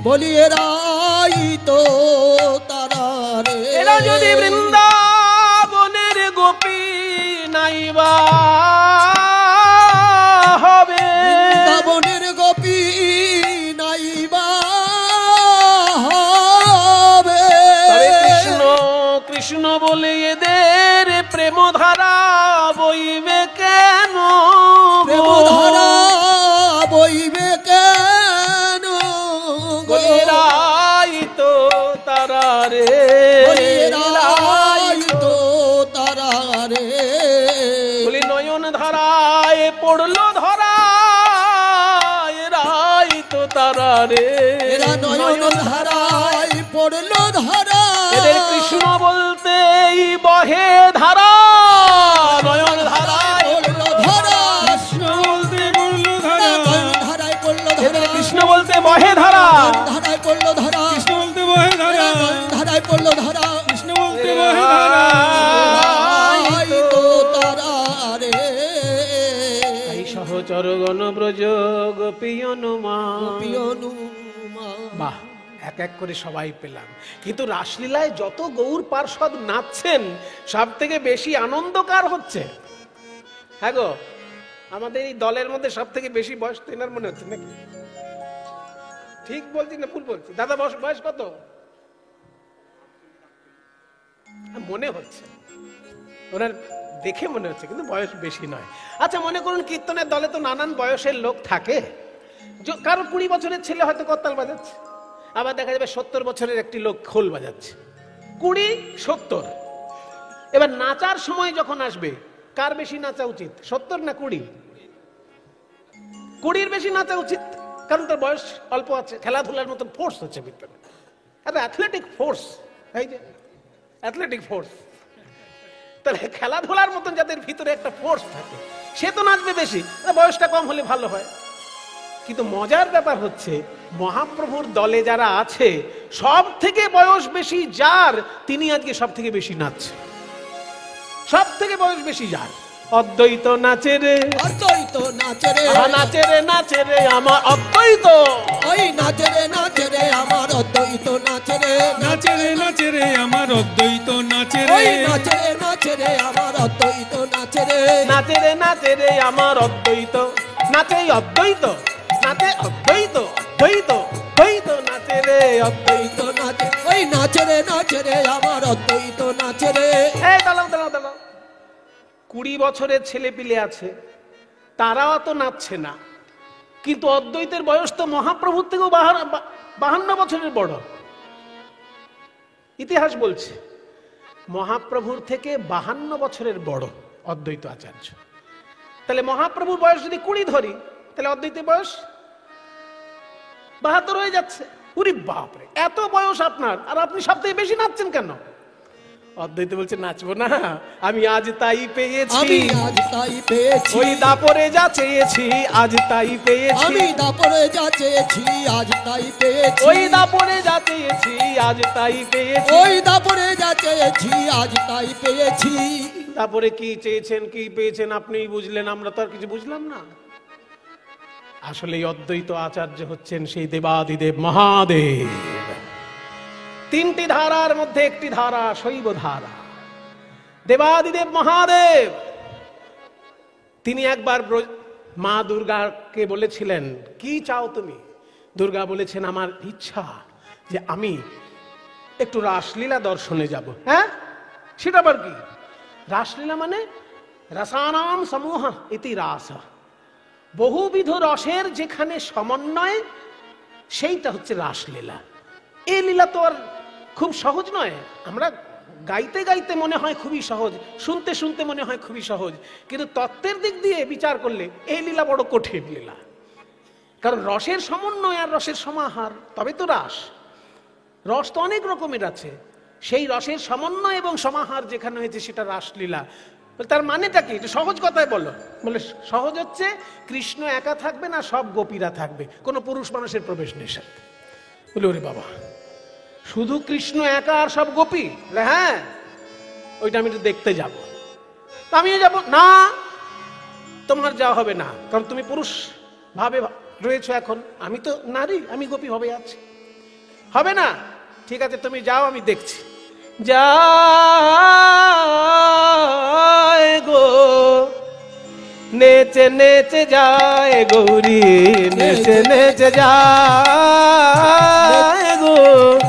বলি এরাই তো তারা রে। এরা যদি বৃন্দাবনের গোপী নাইবা হবে, বৃন্দাবনের গোপী নাইবা হবে, কৃষ্ণ কৃষ্ণ বলে এদের প্রেম ধারা বইবে কেন? প্রেমধারা বইবে কেন? এরাই তো তারা রে, এরাই তো তারা রে। বলি নয়ন ধারায় পড়লো ধরা, এরাই তো তারা রে, এরা নয়ন ধারায় পড়লো ধরা, এদের কৃষ্ণ বলতেই বহে ধারা, নয়ন ধারায় পড়লো ধরা, কৃষ্ণ বলতে পড়লো ধারা, নয়ন ধারায় পড়লো ধরা, কৃষ্ণ বলতে বহে ধারা, ধারায় পড়লো ধরা, কৃষ্ণ বলতে বহে ধারা, ধারায় পড়লো ধরা, কৃষ্ণ বলতে বহে ধারা, এরাই তো তারা রে। এই সহচর গণ ব্রজ গোপীয়নুমা। বাহ, এক এক করে সবাই পেলাম। কিন্তু রাসলীলায় যত গৌর পার্ষদ নাচছেন, সব থেকে বেশি আনন্দ কার হচ্ছে? হ্যাঁ গো, আমাদের এই দলের মধ্যে সব থেকে বেশি বয়স তো এনার মনে হচ্ছে নাকি? ঠিক বলছি না ভুল বলছি? দাদা বয়স কত? মনে হচ্ছে, ওনার দেখে মনে হচ্ছে, কিন্তু বয়স বেশি নয়। আচ্ছা, মনে করুন কীর্তনের দলে তো নানান বয়সের লোক থাকে। কারো 20 বছরের ছেলে হয়তো করতাল বাজাচ্ছে, আবার দেখা যাবে 70 বছরের একটি লোক খোল বাজাচ্ছে। 20-70। এবার নাচার সময় যখন আসবে, কার বেশি নাচা উচিত? 70 না 20? 20-র বেশি নাচা উচিত, কারণ তার বয়স অল্প আছে, খেলাধুলার মতন ফোর্স হচ্ছে ভিতরে, একটা অ্যাথলেটিক ফোর্স। এই যে অ্যাথলেটিক ফোর্স, তাহলে খেলাধুলার মতন যাদের ভিতরে একটা ফোর্স থাকে, সে তো নাচবে বেশি, বয়সটা কম হলে ভালো হয়। কিন্তু মজার ব্যাপার হচ্ছে, মহাপ্রভুর দলে যারা আছে, সব থেকে বয়স বেশি যার, তিনি আজকে সব থেকে বেশি নাচছে। সব থেকে বয়স বেশি যার। অদ্বৈত নাচে রে, অদ্বৈত নাচে রে, নাচে রে নাচে রে আমার অদ্বৈত, ওই নাচে রে নাচে রে আমার অদ্বৈত নাচে রে, নাচে রে নাচে রে আমার অদ্বৈত নাচে ওই রে, নাচে রে নাচে রে আমার অদ্বৈত নাচে রে, নাচে রে নাচে রে আমার অদ্বৈত, নাচে অদ্বৈত, নাচে অদ্বৈত, অদ্বৈত অদ্বৈত নাচে রে অদ্বৈত। অদ্বৈত নাচে, ওই নাচে রে নাচে রে আমার অদ্বৈত নাচে রে। এই দাঁড়াও দাঁড়াও দাঁড়াও, 20 বছরের ছেলে পিলে আছে, তারাও তো নাচছে না, কিন্তু অদ্বৈতের বয়স তো মহাপ্রভুর থেকেও 52 বছরের বড়। ইতিহাস বলছে মহাপ্রভুর থেকে 52 বছরের বড় অদ্বৈত আচার্য। তাহলে মহাপ্রভুর বয়স যদি 20 ধরি, তাহলে অদ্বৈতের বয়স 72 হয়ে যাচ্ছে। উরি বাপরে, এত বয়স আপনার, আর আপনি সব থেকে বেশি নাচছেন কেন? অদ্বৈত বলছে নাচবো না, আমি আজ তাই পেয়েছি, আমি আজ তাই পেয়েছি, ওই দাপরে যা চেয়েছি আজ তাই পেয়েছি, আমি দাপরে যা চেয়েছি আজ তাই পেয়েছি, ওই দাপরে যা চেয়েছি আজ তাই পেয়েছি, ওই দাপরে যা চেয়েছি আজ তাই পেয়েছি। তারপরে কি চেয়েছেন কি পেয়েছেন আপনিই বুঝলেন, আমরা তো আর কিছু বুঝলাম না। আসলে এই অদ্বৈত আচার্য হচ্ছেন সেই দেবাদিদেব মহাদেব। তিনটি ধারার মধ্যে একটি ধারা শৈব ধারা। দেবাদিদেব মহাদেব তিনি একবার মা দুর্গাকে বলেছিলেন, কি চাও তুমি? দুর্গা বলেছেন, আমার ইচ্ছা যে আমি একটু রাসলীলা দর্শনে যাব। হ্যাঁ, সেটা আবার কি? রাসলীলা মানে রসানাম সমূহ ইতি রাস, বহুবিধ রসের যেখানে সমন্বয়, সেইটা হচ্ছে রাসলীলা। এই লীলা তো আর খুব সহজ নয়। আমরা গাইতে গাইতে মনে হয় খুবই সহজ, শুনতে শুনতে মনে হয় খুবই সহজ, কিন্তু তত্ত্বের দিক দিয়ে বিচার করলে এই লীলা বড় কঠিন লীলা। কারণ রসের সমন্বয় আর রসের সমাহার, তবে তো রাস। রস তো অনেক রকমের আছে, সেই রসের সমন্বয় এবং সমাহার যেখানে হয়েছে সেটা রাসলীলা। তার মানেটা কি? এটা সহজ কথায় বলো। বলে সহজ হচ্ছে কৃষ্ণ একা থাকবে না, সব গোপীরা থাকবে, কোনো পুরুষ মানুষের প্রবেশ নিষেধ। বলে ওরে বাবা, শুধু কৃষ্ণ একা আর সব গোপী? হ্যাঁ, ওইটা আমি একটু দেখতে যাব। আমিও যাব না, তোমার যাওয়া হবে না, কারণ তুমি পুরুষ ভাবে রয়েছে এখন, আমি তো নারী, আমি গোপী ভাবে আছি, হবে না। ঠিক আছে, তুমি যাও, আমি দেখছি। যায় গো নেচে নেচে যায় গৌরী, নেচে নেচে যায় গো,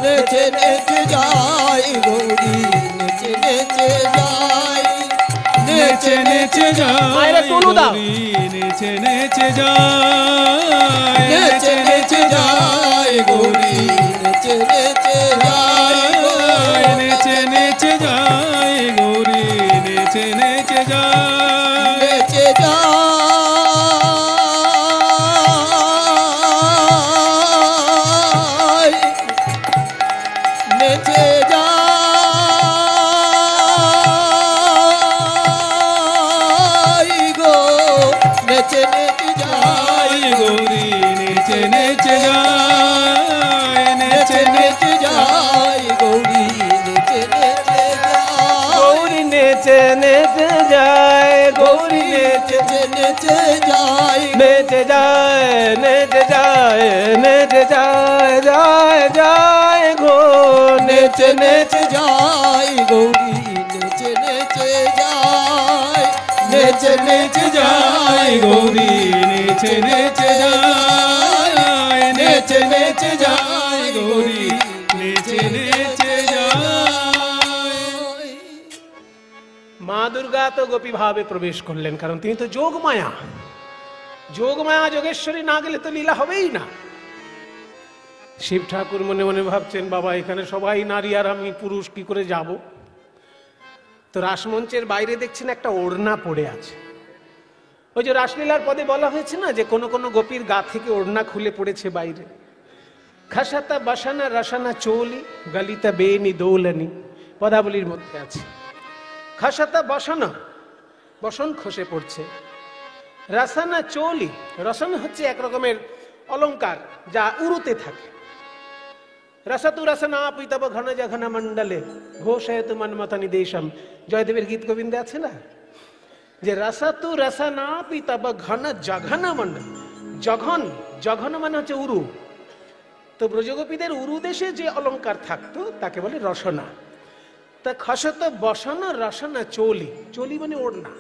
নেচে নেচে যাই গৌরী, নেচে নেচে যাই, নেচে নেচে মায়েরা যায় তুলু দাও। গৌরী, নেচে নেচে যায়, নেচে নেচে যাই গৌরী, নেচে নেচে যাই গৌরী, নেচে নেচে যায় গৌরী, নেচে নেচে যায়, নেচে যাই, নেচে যাই গো, নেচে নেচে যাই গৌরী নেচে নেচে যায়, নেচে নেচে যাই গৌরী, নেচে নেচে যাই, গৌরী নেচে নেচে যায়, গৌরী নেচে নেচে যাই, নেচে যায়, নেচে যায়, নেচে যায়, যায় যায় গো, নেচে নেচে যাই গৌরী, নেচে নেচে যাই, নেচে নেচে যাই গৌরী নেচে নেচে যায়, নেচে নেচে যায় গৌরী, নেচে নেচে যায়। মা দুর্গা তো গোপী ভাবে প্রবেশ করলেন, কারণ তিনি তো যোগমায়া। যোগমায়া যোগেশ্বরী না গেলে তো লীলা হবেই না। শিব ঠাকুর মনে মনে ভাবছেন, বাবা এখানে সবাই নারী আর আমি পুরুষ, কি করে যাব? তো রাসমঞ্চের বাইরে দেখছেন একটা ওড়না পড়ে আছে। ওই যে রাসলীলার পদে বলা হয়েছে না, যে কোনো কোনো গোপীর গা থেকে ওড়না খুলে পড়েছে বাইরে। খাসাতা বাসানা রাসানা চোলি গালিতা বেনি দৌলানি, পদাবলীর মধ্যে আছে। খাসাতা বসানা, বসন খসে পড়ছে। রাসানা চোলি, রসন হচ্ছে এক রকমের অলংকার যা উরুতে থাকে। রসাতু রসনা পিতব ঘন জঘন মন্ডলে ঘোষয়তু মন্মথনি দেশম, জয়দেবের গীত গোবিন্দে আছে না, যে রসাতু রসনা পিতব ঘন জঘন মন্ডল। জঘন, জঘন মানে হচ্ছে উরু। তো ব্রজগোপীদের উরু দেশে যে অলংকার থাকতো তাকে বলে রসনা। তা খসত বসনা রসনা চোলি, চোলি মানে ওড়না।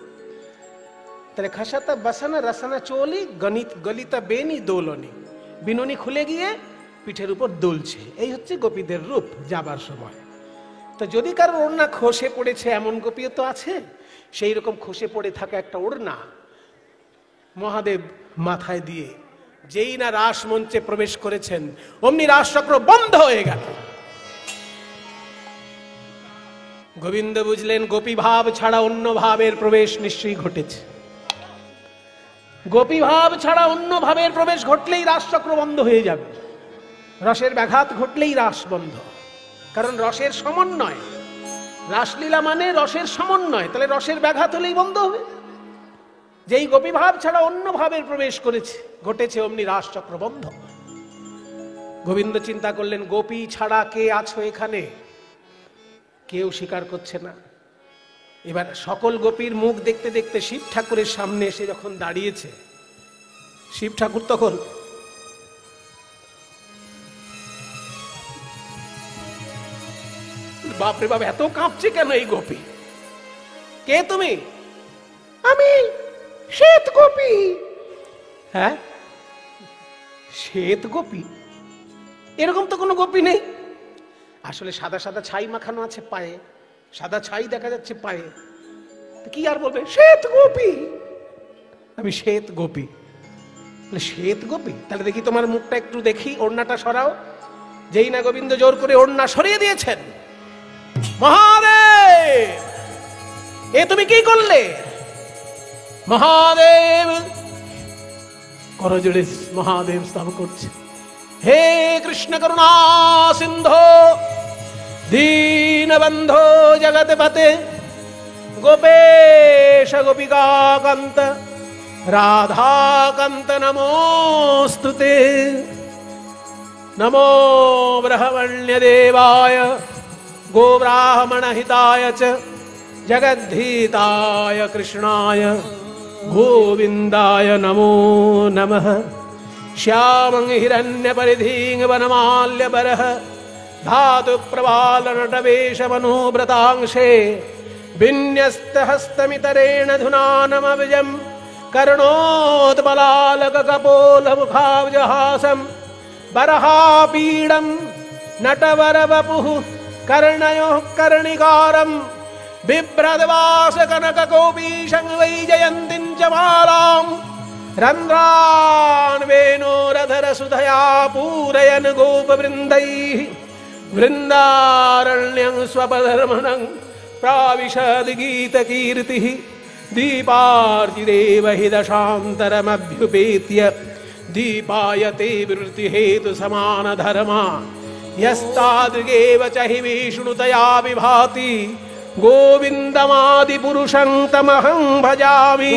তাহলে খসত বসনা রসনা চোলি গণিত গলিতা বেনি দোলনি, বিনুনি খুলে গিয়ে পিঠের উপর দুলছে। এই হচ্ছে গোপীদের রূপ যাবার সময়। তো যদি কারোর ওড়না খসে পড়েছে, এমন গোপীও তো আছে, সেই রকম খসে পড়ে থাকা একটা ওড়না মহাদেব মাথায় দিয়ে যেই না রাস মঞ্চে প্রবেশ করেছেন, অমনি রাসচক্র বন্ধ হয়ে গেল। গোবিন্দ বুঝলেন গোপী ভাব ছাড়া অন্য ভাবের প্রবেশ নিশ্চয়ই ঘটেছে। গোপী ভাব ছাড়া অন্য ভাবের প্রবেশ ঘটলেই রাসচক্র বন্ধ হয়ে যাবে, রসের ব্যাঘাত ঘটলেই রাস বন্ধ। কারণ রসের সমন্বয়, রাসলীলা মানে রসের সমন্বয়, তাহলে রসের ব্যাঘাত হলেই বন্ধ হবে। যেই গোপী ভাব ছাড়া অন্য ভাবের প্রবেশ করেছে ঘটেছে অমনি রাসচক্র বন্ধ। গোবিন্দ চিন্তা করলেন, গোপী ছাড়া কে আছো এখানে? কেউ স্বীকার করছে না। এবার সকল গোপীর মুখ দেখতে দেখতে শিব ঠাকুরের সামনে এসে যখন দাঁড়িয়েছে, শিব ঠাকুর তখন বাপরে বাপ, এত কাঁপছে কেন এই গোপী? কে তুমি? আমি শ্বেত গোপী। হ্যাঁ, শ্বেত গোপী? এরকম তো কোনো গোপী নেই। আসলে সাদা সাদা ছাই মাখানো আছে পায়ে, সাদা ছাই দেখা যাচ্ছে পায়ে, কি আর বলবে শ্বেত গোপী? আমি শ্বেত গোপী। শ্বেত গোপী? তাহলে দেখি তোমার মুখটা একটু দেখি, ওড়নাটা সরাও। যেই না গোবিন্দ জোর করে ওড়না সরিয়ে দিয়েছেন, মহাদেব এ তুমি কি করলে? মহাদেব করজোড়ে মহাদেব স্তব করছে, হে কৃষ্ণ করুণা সিন্ধো দীনবন্ধো জগৎপতে গোপেশ গোপিকাকান্ত রাধাকান্ত নমোস্তুতে। নমো ব্রহ্মণ্য দেবায় গোব্রাহ্মণ হিতায় চ জগদ্ধিতায় কৃষ্ণায় গোবিন্দায় নমো নমঃ। শ্যামং হিরণ্য পরিধিং বনমাল্য বরহ ধাতু প্রবাল নটবেশ মনোব্রতাংশে বিন্যস্ত হস্তমিতরেণ ধুনানমবিজম कर्णोत्पलालक कपोल मुखाब्जहासं बरहापीडं नटवरवपुः कर्णयोः कर्णिकारं बिभ्रद्वास कनककोपीशं वैजयन्तीं च मालां रन्ध्रान् वेणोरधरसुधया पूरयन् गोपवृन्दैः वृन्दारण्यं स्वपधर्मणं प्राविशद् गीतकीर्तिः दीपार्जिदेव हि दशान्तरमभ्युपेत्य दीपायते वृत्तिहेतु समानधर्मा यस्तादृगेव च हि विष्णुतया विभाति गोविन्दमादिपुरुषं तमहं भजामि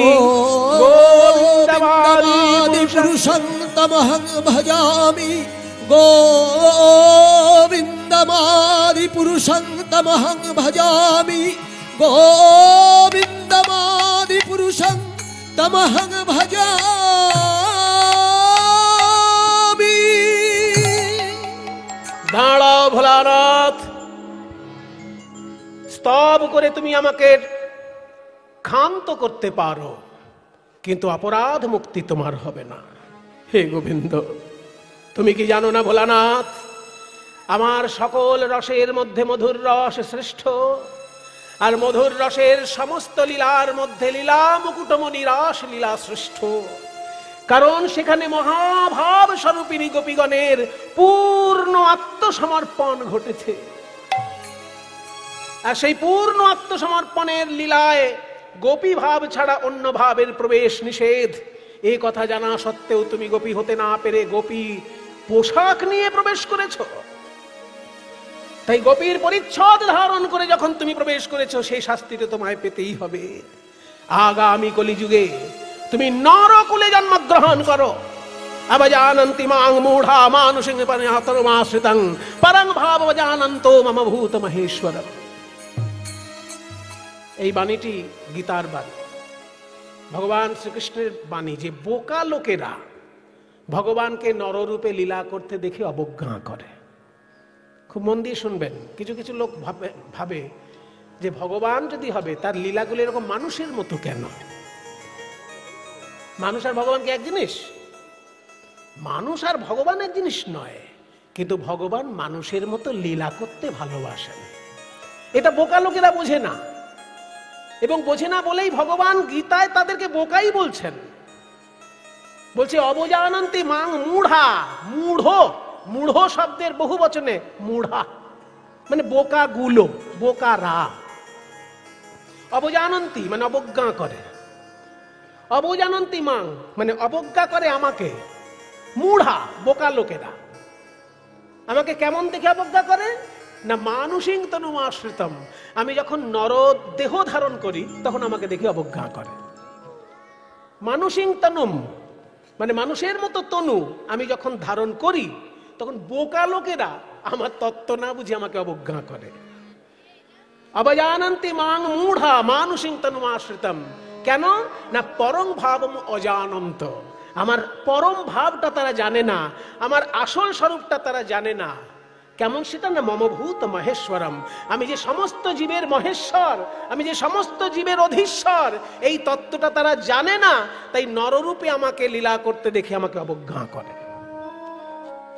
गोविन्दमादिपुरुषं तमहं भजामि गोविन्दमादिपुरुषं तमहं भजामि गोविन्दमादिपुरुषं तमहं भजामि। দাঁড়াও ভোলানাথ, স্তব করে তুমি আমাকে ক্ষান্ত করতে পারো, কিন্তু অপরাধ মুক্তি তোমার হবে না। হে গোবিন্দ, তুমি কি জানো না ভোলানাথ, আমার সকল রসের মধ্যে মধুর রস শ্রেষ্ঠ, আর মধুর রসের সমস্ত লীলার মধ্যে লীলা মুকুটমণি রাস লীলা শ্রেষ্ঠ। কারণ সেখানে মহাভাব স্বরূপিণী গোপীগণের পূর্ণ আত্মসমর্পণ ঘটেছে, আর সেই পূর্ণ আত্মসমর্পণের লীলায় গোপী ভাব ছাড়া অন্য ভাবের প্রবেশ নিষেধ। এই কথা জানা সত্ত্বেও তুমি গোপী হতে না পেরে গোপী পোশাক নিয়ে প্রবেশ করেছো। তাই গোপীর পরিচ্ছদ ধারণ করে যখন তুমি প্রবেশ করেছো, সেই শাস্তিতে তোমায় পেতেই হবে। আগামী কলিযুগে তুমি নরকুলে জন্মগ্রহণ করো। অবজানন্তি মাং মূঢ়া মানুষিং পরিণতমাশ্রিতং পরং ভাবজানন্তো মম ভূত মহেশ্বরম। এই বাণীটি গীতার বাণী, ভগবান শ্রীকৃষ্ণের বাণী, যে বোকা লোকেরা ভগবানকে নররূপে লীলা করতে দেখে অবজ্ঞা করে। খুব মন দিয়ে শুনবেন, কিছু কিছু লোক ভাবে যে ভগবান যদি হবে তার লীলাগুলো এরকম মানুষের মতো কেন? মানুষ আর ভগবান কি এক জিনিস? মানুষ আর ভগবান এক জিনিস নয়, কিন্তু ভগবান মানুষের মতো লীলা করতে ভালোবাসেন। এটা বোকা লোকেরা বোঝে না, এবং বোঝে না বলেই ভগবান গীতায় তাদেরকে বোকাই বলছেন। বলছে অবজানন্তি মাং মূঢ়া। মূঢ়, মূঢ় শব্দের বহু বচনে মূঢ়া মানে বোকা গুলো, বোকারা। অবজানন্তি মানে অবজ্ঞা করে, অবজানন্তি মাং মানে অবজ্ঞা করে আমাকে। মূঢ়া বোকা লোকেরা আমাকে কেমন দেখে অবজ্ঞা করে? না মানুষিং তনুমাশ্রিতম, আমি যখন নর দেহ ধারণ করি তখন আমাকে দেখে অবজ্ঞা করে। মানুষিং তনুম মানে মানুষের মতো তনু আমি যখন ধারণ করি তখন বোকা লোকেরা আমার তত্ত্ব না বুঝে আমাকে অবজ্ঞা করে। অবজানন্তি মাং মূঢ়া মানুষিং তনুমাশ্রিতম, কেন না পরং ভাবম অজানন্ত, আমার পরম ভাবটা তারা জানে না, আমার আসল স্বরূপটা তারা জানে না। কেমন সেটা না মমভূত মহেশ্বরম, আমি যে সমস্ত জীবের মহেশ্বর, আমি যে সমস্ত জীবের অধীশ্বর, এই তত্ত্বটা তারা জানে না, তাই নররূপে আমাকে লীলা করতে দেখে আমাকে অবজ্ঞা করে।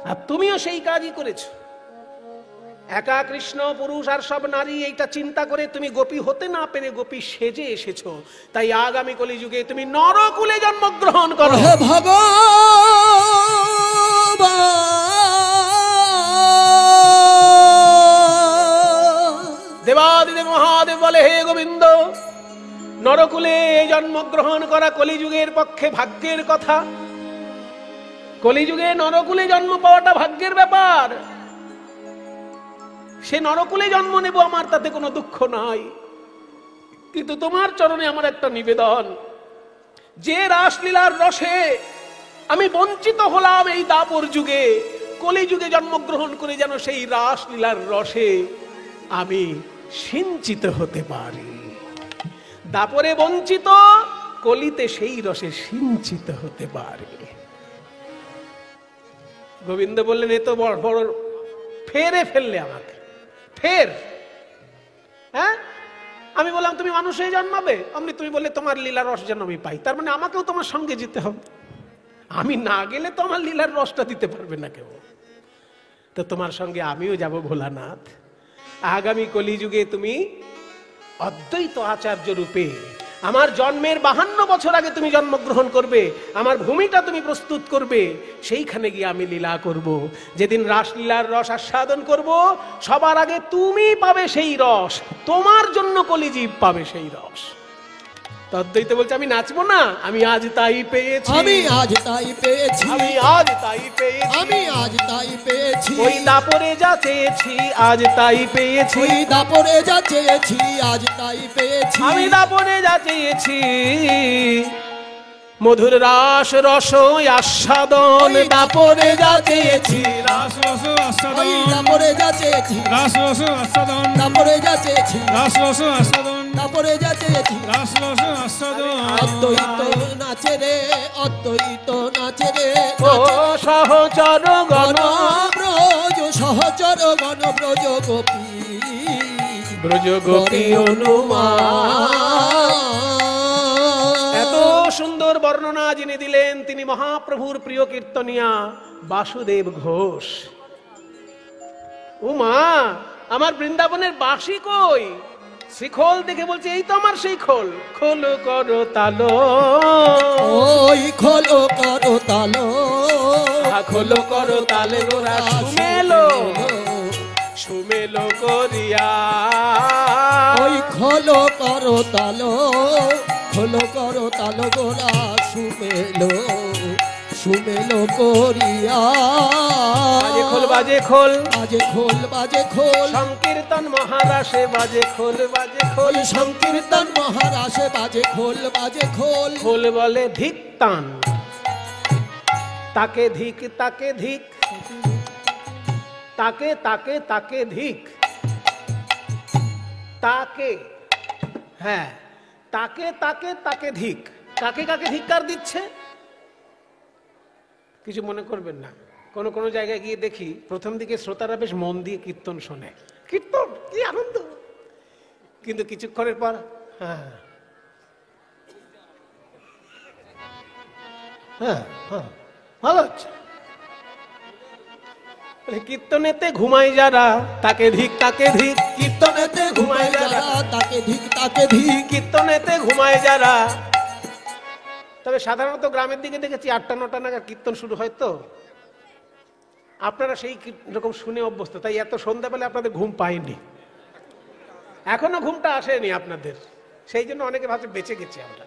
আর তুমিও সেই কাজই করেছো। একা কৃষ্ণ পুরুষ আর সব নারী, এইটা চিন্তা করে তুমি গোপী হতে না পেরে গোপী সেজে এসেছো। তাই আগামী কলিযুগে তুমি নরকুলে জন্মগ্রহণ করো। হে ভগবান, দেবাদিদেব মহাদেব বলে, হে গোবিন্দ, নরকুলে জন্মগ্রহণ করা কলিযুগের পক্ষে ভাগ্যের কথা। কলিযুগে নরকুলে জন্ম পাওয়াটা ভাগ্যের ব্যাপার। সে নরকুলে জন্ম নেব, আমার তাতে কোনো দুঃখ নাই, কিন্তু তোমার চরণে আমার একটা নিবেদন, যে রাসলীলার রসে আমি বঞ্চিত হলাম এই দাপর যুগে, কলিযুগে জন্মগ্রহণ করে যেন সেই রাসলীলার রসে আমি সিঞ্চিত হতে পারি। দাপরে বঞ্চিত, কলিতে সেই রসে সিঞ্চিত হতে পারি। গোবিন্দ বললেন, এ তো বড় বড় ফেরে ফেললে আমাকে, ফের। হ্যাঁ, আমি বললাম তুমি মানুষ হয়ে জন্মাবে, অমনি তুমি বললে তোমার লীলার রস যেন আমি পাই। তার মানে আমাকেও তোমার সঙ্গে যেতে হবে, আমি না গেলে তো আমার লীলার রসটা দিতে পারবে না কেউ। তো তোমার সঙ্গে আমিও যাব ভোলানাথ। আগামী কলিযুগে তুমি অদ্বৈত আচার্য রূপে আমার জন্মের 52 বছর আগে তুমি জন্মগ্রহণ করবে, আমার ভূমিটা তুমি প্রস্তুত করবে, সেইখানে গিয়ে আমি লীলা করব। যেদিন রাসলীলার রস আস্বাদন করব, সবার আগে তুমি পাবে সেই রস, তোমার জন্য কলিজীব পাবে সেই রস। তদ্বৈত বলছে, আমি নাচবো না, আমি আজ তাই পেয়েছি, আমি আজ তাই পেয়েছি, আমি আজ তাই পেয়েছি, আমি আজ তাই পেয়েছি, ওই দাপরে যা চেয়েছি আজ তাই পেয়েছি, ওই দাপরে যা চেয়েছি আজ তাই পেয়েছি, আমি দাপরে যা চেয়েছি। মধুর রাস রস আস্বাদন, দাপরে যা চেয়েছি, রাস রস ওই আস্বাদন, দাপরে যা চেয়েছি, রাস রস আস্বাদন, দাপরে যা চেয়েছি, রাস রস আস্বাদন, দাপরে যা চেয়েছি। রাস রস আস্বাদন। অদ্বৈত নাচে রে, অদ্বৈত নাচে রে, ও সহচর গণ ব্রজ সহচর গণ ব্রজ গোপী, ব্রজ গোপী অনুমান। এত সুন্দর বর্ণনা যিনি দিলেন, তিনি মহাপ্রভুর প্রিয় কীর্তনিয়া বাসুদেব ঘোষ। উমা, আমার বৃন্দাবনের বাঁশি কই? শিখল দেখে বলছে, এই তো আমার সেই খোল। খোল করো তালো, ওই খোলো করো তালো, খোলো করো তালে গোরা সুমেলো, সুমেলো করিয়া। ওই খোলো করো তালো, খোলো করো তালো গোরা সুমেলো, সুমেলো করিয়া। বাজে খোল, বাজে খোল, বাজে খোল, বাজে খোল, সংকীর্তন মহারাসে বাজে খোল, বাজে খোল, ওই সংকীর্তন মহারাসে বাজে খোল, বাজে খোল। খোল বলে ধিক টান, তাকে ধিক, তাকে ধিক, তাকে তাকে তাকে ধিক, তাকে, হ্যাঁ, তাকে তাকে তাকে ধিক। কাকে কাকে ধিক্কার দিচ্ছে কিছু মনে করবেন না। কোন কোন জায়গায় গিয়ে দেখি প্রথম দিকে শ্রোতারা বেশ মন দিয়ে কীর্তন শোনে, কীর্তন কি আনন্দ, কিন্তু কিছুক্ষণের পর হ্যাঁ হ্যাঁ হ্যাঁ ভালো হচ্ছে। কীর্তনেতে ঘুমাই যারা তাকে ধিক, তাকে ধিক, কীর্তনেতে ঘুমাই যারা তাকে ধিক, তাকে ধিক। কীর্তনেতে ঘুমায় যারা। তবে সাধারণত গ্রামের দিকে দেখেছি 8টা-9টা নাগাদ কীর্তন শুরু হয়, তো আপনারা সেই রকম শুনে অভ্যস্ত, তাই এত সন্ধ্যাবেলা আপনাদের ঘুম পায়নি, এখনো ঘুমটা আসেনি আপনাদের, সেই জন্য অনেকে ভাবছে বেঁচে গেছি, আমরা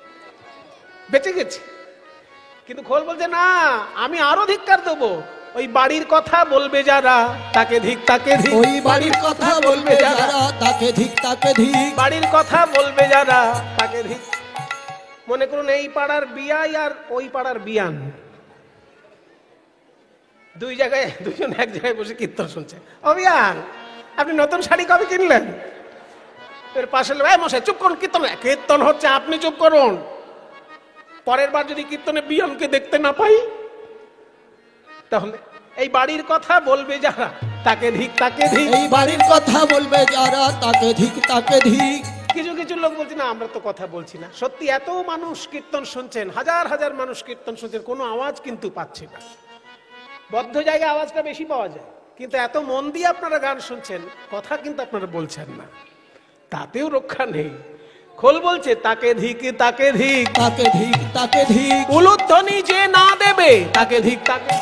বেঁচে গেছি। কিন্তু খোল বলছে না, আমি আরো ধিক্কার দেবো, ওই বাড়ির কথা বলবে যারা তাকে ধিক তাকে ধিক। ওই বাড়ির কথা বলবে যারা তাকে ধিক তাকে ধিক। বাড়ির কথা বলবে যারা তাকে ধিক। মনে করুন এই পাড়ার বিয়াই আর ওই পাড়ার বিয়ান, দুই জায়গায় দুজন এক জায়গায় বসে কীর্তন শুনছে। ও বিয়ান, আপনি নতুন শাড়ি কবে কিনলেন? এর পাশে ভাই মশাই চুপ করুন, কীর্তন কীর্তন হচ্ছে, আপনি চুপ করুন। পরের বার যদি কীর্তনে বিয়ানকে দেখতে না পাই, তাহলে এই বাড়ির কথা বলবে যারা তাকে ধিক তাকে ধিক। এই বাড়ির কথা বলবে যারা তাকে ধিক তাকে ধিক। কিছু কিছু লোক বলছে না আমরা তো কথা বলছি না। সত্যি এত মানুষ কীর্তন শুনছেন, হাজার হাজার মানুষ কীর্তন শুনছেন, কোনো আওয়াজ কিন্তু পাচ্ছে না। বদ্ধ জায়গায় আওয়াজটা বেশি পাওয়া যায়, কিন্তু এত মন দিয়ে আপনারা গান শুনছেন, কথা কিন্তু আপনারা বলছেন না, তাতেও রক্ষা নেই। খোল বলছে তাকে ধিক তাকে ধিক। তাকে ধিক তাকে ধিক। উলুধ্বনি যে না দেবে তাকে ধিক তাকে।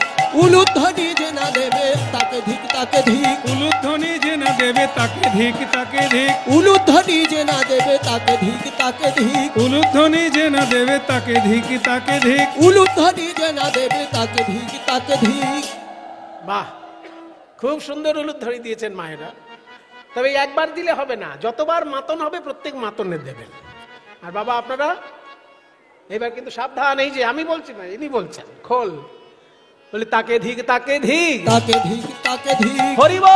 উলুধ্বনি যে না দেবে তাকে ধিক তাকে ধিক। উলুধ্বনি যে না দেবে তাকে ধিক তাকে ধিক। উলুধ্বনি যে না দেবে তাকে ধিক তাকে ধিক। উলুধ্বনি যে না দেবে তাকে ধিক তাকে ধিক। উলুধ্বনি যে না দেবে তাকে ধিক তাকে ধিক। বাহ, খুব সুন্দর উলুধ্বনি দিয়েছেন মায়েরা। তবে একবার দিলে হবে না, যতবার মাতন হবে প্রত্যেক মাতনে দেবেন। আর বাবা আপনারা এবার কিন্তু সাবধান, এই যে আমি বলছি না, ইনি বলছেন। খোল বলে তাকে ধিক তাকে ধিক। তাকে ধিক তাকে ধিক। হরি বল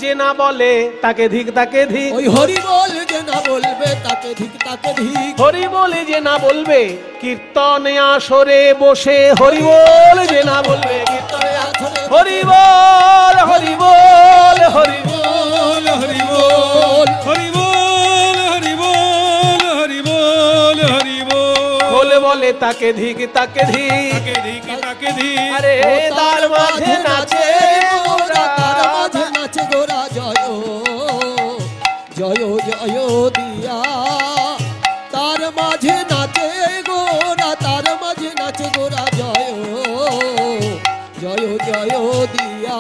যে না বলে তাকে ধিক তাকে ধিক। ওই হরি বল যে না বলবে তাকে ধিক তাকে ধিক। হরি বলে যে না বলবে কীর্তনে আসরে বসে। হরি বল যে না বলবে কীর্তনে আসরে। হরি বল হরি বল হরি বল হরি বল হরি বল হরি বল হরি বল হরি বল। খোল বলে তাকে ধিক তাকে ধিক। তাকে ধিক তাকে ধিক। আরে তার মাঝে নাচে গোরা, তার মাঝে নাচে গোরা জয় জয় জয় দিয়া। তার মাঝে নাচে গোরা, তার মাঝে নাচে গোরা জয় জয় জয় দিয়া।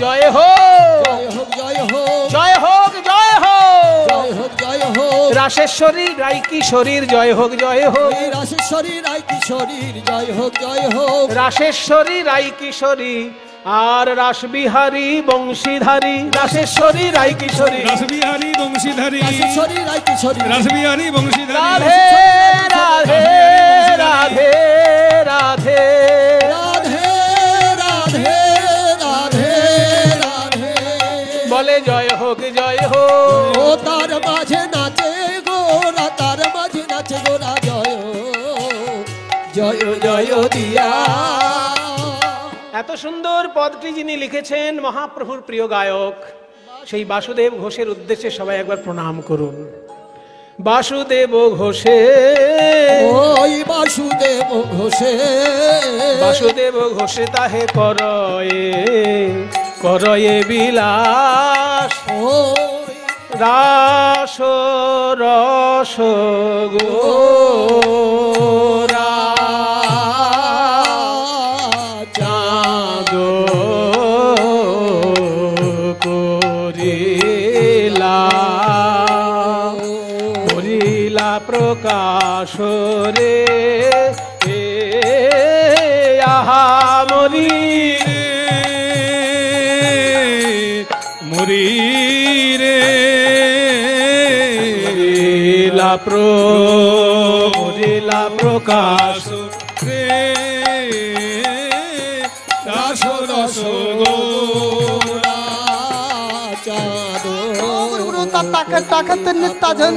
জয় হোক জয় হোক জয় হোক জয় হোক জয় হোক। জয় হোক জয় হোক। রাসেশ্বরী রাই কিশোরীর জয় হোক জয় হোক। এই রাসেশ্বরী রায় কিশোরীর জয় হোক জয় হোক। রাসেশ্বরী রাই কিশোরী আর রাসবিহারী বংশীধারী। রাসেশ্বরী রাই কিশোরী রাসবিহারী বংশীধারী। রাসেশ্বরী রায় কিশোরী। রাসবিহারী বংশীধারী। রাধে রাধে রাধে রাধে রাধে রাধে রাধে রাধে। বলে জয় হোক জয় হোক। ও তার মাঝে নাচে গোরা, তার মাঝে নাচে গোরা জয় জয় জয় দিয়া। এত সুন্দর পদটি যিনি লিখেছেন মহাপ্রভুর প্রিয় গায়ক সেই বাসুদেব ঘোষের উদ্দেশ্যে সবাই একবার প্রণাম করুন। বাসুদেব ঘোষে ওই বাসুদেব ঘোষে। বাসুদেব ঘোষে তাহে করয়ে করয়ে বিলাস। ওই রাস রস গোরা চাঁদ করিলা করিলা প্রকাশ রে আহা মরি মরি রে মরিলা প্রকাশ রে রাস রস গোরা চাঁদ ताके ताकत नित्ताजन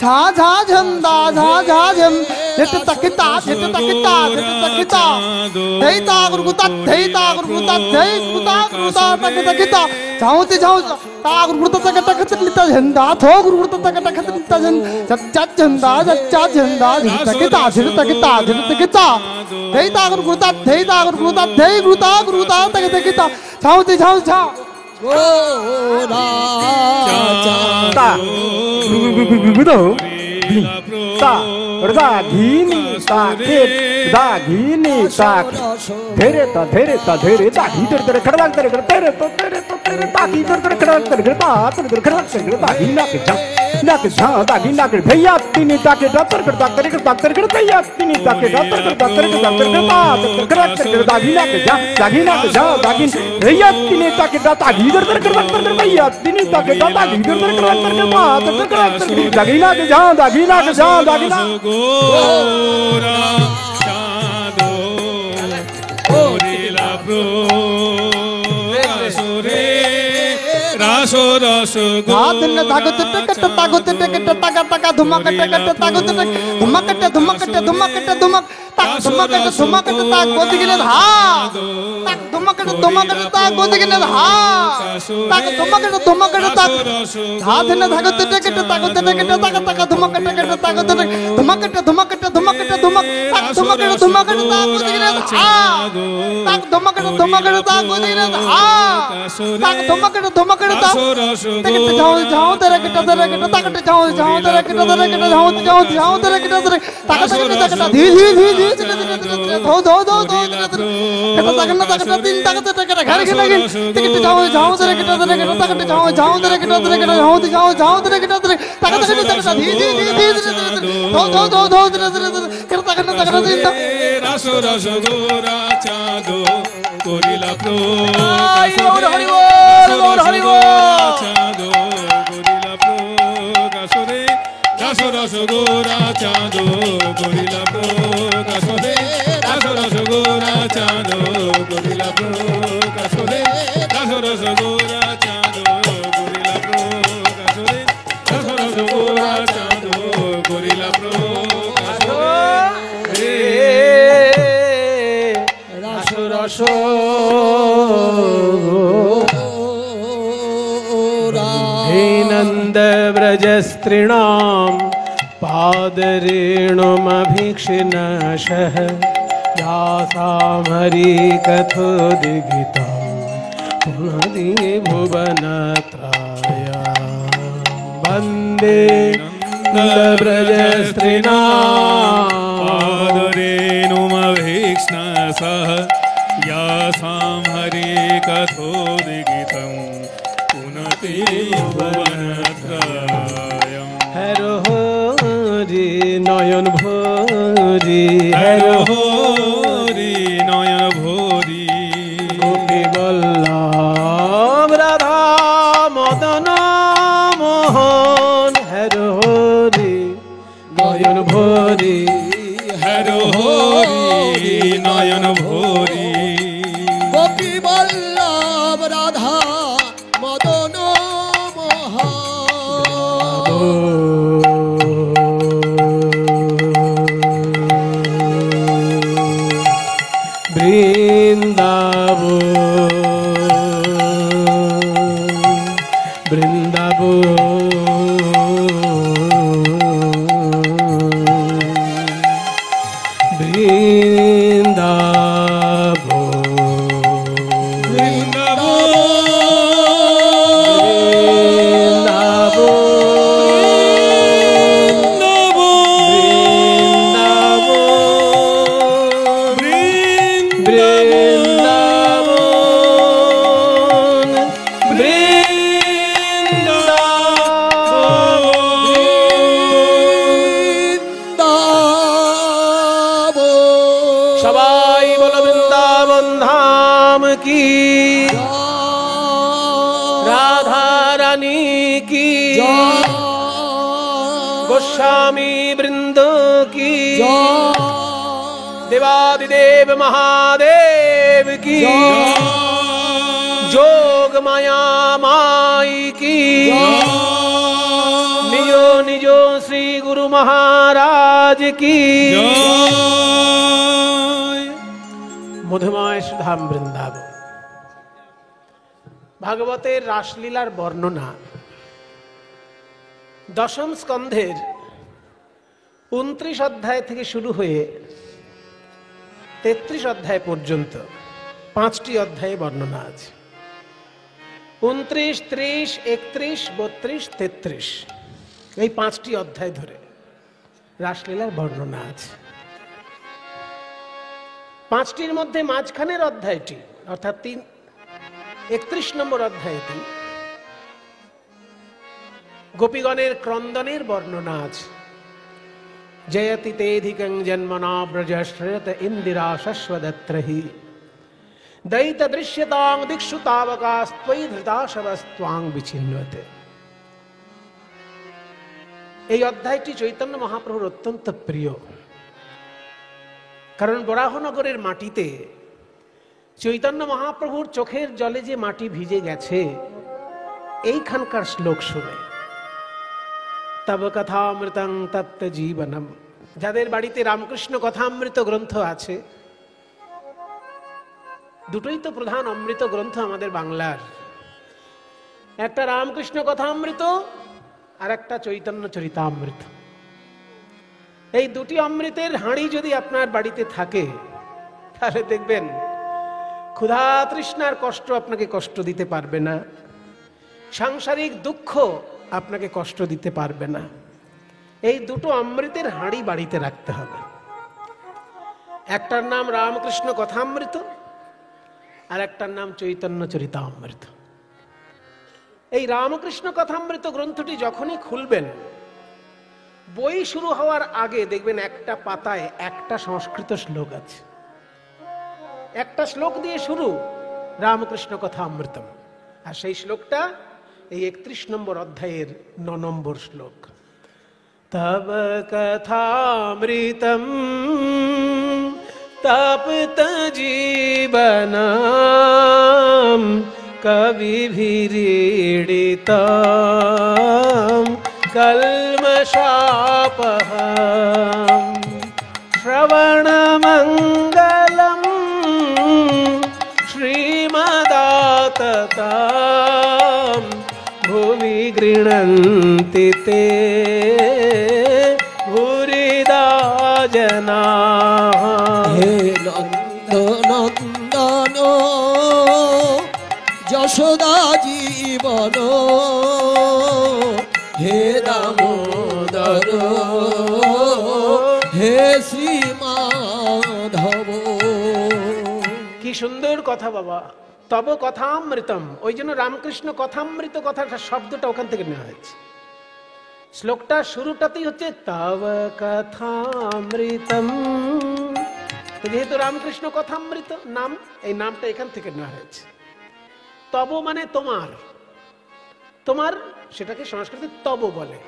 झा झा झंदा झा झा झम झट तकिता झट तकिता झट तकिता धैता गुरुता धैता गुरुता धै गुरुता गुरुता तक तकिता जाऊं ते जाऊं ता गुरुता तक तक नित्ता झंदा थो गुरुता तक तक नित्ता झन चच्चा झंदा चच्चा झंदा झट तकिता झट तकिता झट तकिता धैता गुरुता धै गुरुता गुरुता तक तकिता जाऊं ते जाऊं झा গোরা চাঁদ। ता रदा घीनी ता के दा घीनी ता धेरे ता धेरे ता धेरे ता घीतर तर खड़वाक तर तेरे तो ता घीतर तर खड़वाक तर ता घीना के जा নাক ঝা দাগি নাক ভैया তিনি তাকে ডাক্তার করে ডাক্তার করে भैया তিনি তাকে ডাক্তার করে ডাক্তার করে দাগি নাক ঝা দাগি भैया তিনি তাকে দাগি ডাক্তার করে भैया তিনি তাকে দাগি ডাক্তার করে দাগি নাক ঝা দাগি না গোরা চাঁদো করিলা প্রকাশ রে রাস রস हाथ न तागत टकट तागत टकट तागा तागा धुमाकट टकट तागत धुमाकट धुमाकट धुमाकट धुमाक ताक धुमाकट धुमाकट ताक गोदिगिने हा ताक धुमाकट धुमाकट ताक गोदिगिने हा ताक धुमाकट धुमाकट ताक हाथ न तागत टकट तागत टकट तागा तागा धुमाकट टकट तागत धुमाकट धुमाकट धुमाकट धुमाक ताक धुमाकट धुमाकट ताक गोदिगिने हा ताक धुमाकट धुमाकट ताक गोदिगिने हा ताक धुमाकट धुमाकट ताक तकट जाओ तेरे किटा तकट जाओ तेरे किटा जाओ तेरे किटा तकट धी धो तकट तीन तकट घर के लगे तकट जाओ तेरे किटा तकट जाओ तेरे किटा जाओ तेरे किटा तकट धी धो तकट तीन রাস রস গোরা চাঁদো করিলা চাঁদো করিলা প্রকাশ রে রাস রস গোরা চাঁদো করিলা প্রকাশ রে রাস রস গোরা চাঁদো করিলা প্রকাশ রে রাস রস গোরা চাঁদো করিলা প্রকাশ রে রাস রস গোরা চাঁদো করিলা প্রকাশ রে রস हे नंद व्रज स्त्रीणां पादरेणुमभीक्षिणशः यासामरी कथोदिगितं पुनदि भुवनत्राय वन्दे नंद व्रज स्त्रीणां पादरेणुमभीक्ष्णसः यासां हरे कथोदिगितं पुनति भुवनत्रयम् हरो हरि नयन भरि हरो हरि नयन भरि गोपी बल्लभ राधा मदन मोहन हरो हरि नयन भरि हरो हरि नयन भरि গোপী বল্লভ রাধা মদন মোহন সবাই বলো বৃন্দাবন ধাম কি, রাধা রানী কি, গোস্বামী বৃন্দ কি, দেবাদিদেব মহাদেব কি, যোগ মায়া মাই কি, নিজ নিজ শ্রী গুরু মহারাজ কি। মধুময় সুধাম বৃন্দাবন। ভাগবতের রাসলীলার বর্ণনা দশম স্কন্ধের 29 অধ্যায় থেকে শুরু হয়ে 33 অধ্যায় পর্যন্ত 5টি অধ্যায়ে বর্ণনা আছে। 29, 30, 31, 32, 33 এই 5টি অধ্যায় ধরে রাসলীলার বর্ণনা আছে। 5টির মধ্যে মাঝখানের অধ্যায়টি অর্থাৎ 31 নম্বর অধ্যায়টি গোপীগণের ক্রন্দনের বর্ণনা আছে। জয়তি তেধিকং জন্মনা ব্রজশ্রয়ত ইন্দিরা শশ্বদত্রহি দয়িত দৃশ্যতাং দিক্ষু তাবকাস্ত্বয়ি ধৃতাশবস্ত্বাং বিচ্ছিন্নতে। এই অধ্যায়টি চৈতন্য মহাপ্রভুর অত্যন্ত প্রিয়, কারণ বরাহনগরের মাটিতে চৈতন্য মহাপ্রভুর চোখের জলে যে মাটি ভিজে গেছে এইখানকার শ্লোক শুনে। তব কথামৃতং তপ্ত জীবনম, যাদের বাড়িতে রামকৃষ্ণ কথামৃত গ্রন্থ আছে, দুটোই তো প্রধান অমৃত গ্রন্থ আমাদের বাংলার, একটা রামকৃষ্ণ কথামৃত আর একটা চৈতন্য চরিতামৃত। এই দুটি অমৃতের হাঁড়ি যদি আপনার বাড়িতে থাকে তাহলে দেখবেন ক্ষুধা তৃষ্ণার কষ্ট আপনাকে কষ্ট দিতে পারবে না, সাংসারিক দুঃখ আপনাকে কষ্ট দিতে পারবে না। এই দুটো অমৃতের হাঁড়ি বাড়িতে রাখতে হবে। একটার নাম রামকৃষ্ণ কথামৃত আর একটার নাম চৈতন্য চরিতামৃত। এই রামকৃষ্ণ কথামৃত গ্রন্থটি যখনই খুলবেন, বই শুরু হওয়ার আগে দেখবেন একটা পাতায় একটা সংস্কৃত শ্লোক আছে। একটা শ্লোক দিয়ে শুরু রামকৃষ্ণ কথামৃতম, আর সেই শ্লোকটা এই 31 নম্বর অধ্যায়ের 9 নম্বর শ্লোক। তব কথামৃতম তপ্ত জীবনম কবিভিरीडितं কল্মষাপহম শ্রবণমঙ্গলম শ্রীমদাততাম ভুবি গৃহন্তি তে ভূরিদা জনাঃ। হে নন্দনন্দন যশোদা জীবন, হে দামোদর হে শ্রীমাধব। কি সুন্দর কথা বাবা, তব কথামৃতম। ওই জন্য রামকৃষ্ণ কথামৃত কথাটা শব্দটা ওখান থেকে নেওয়া হয়েছে। শ্লোকটা শুরুটাতেই হচ্ছে তব কথামৃতম। যেহেতু রামকৃষ্ণ কথামৃত নাম, এই নামটা এখান থেকে নেওয়া হয়েছে। তব মানে তোমার, তোমার সেটাকে সংস্কৃতে তব বলে।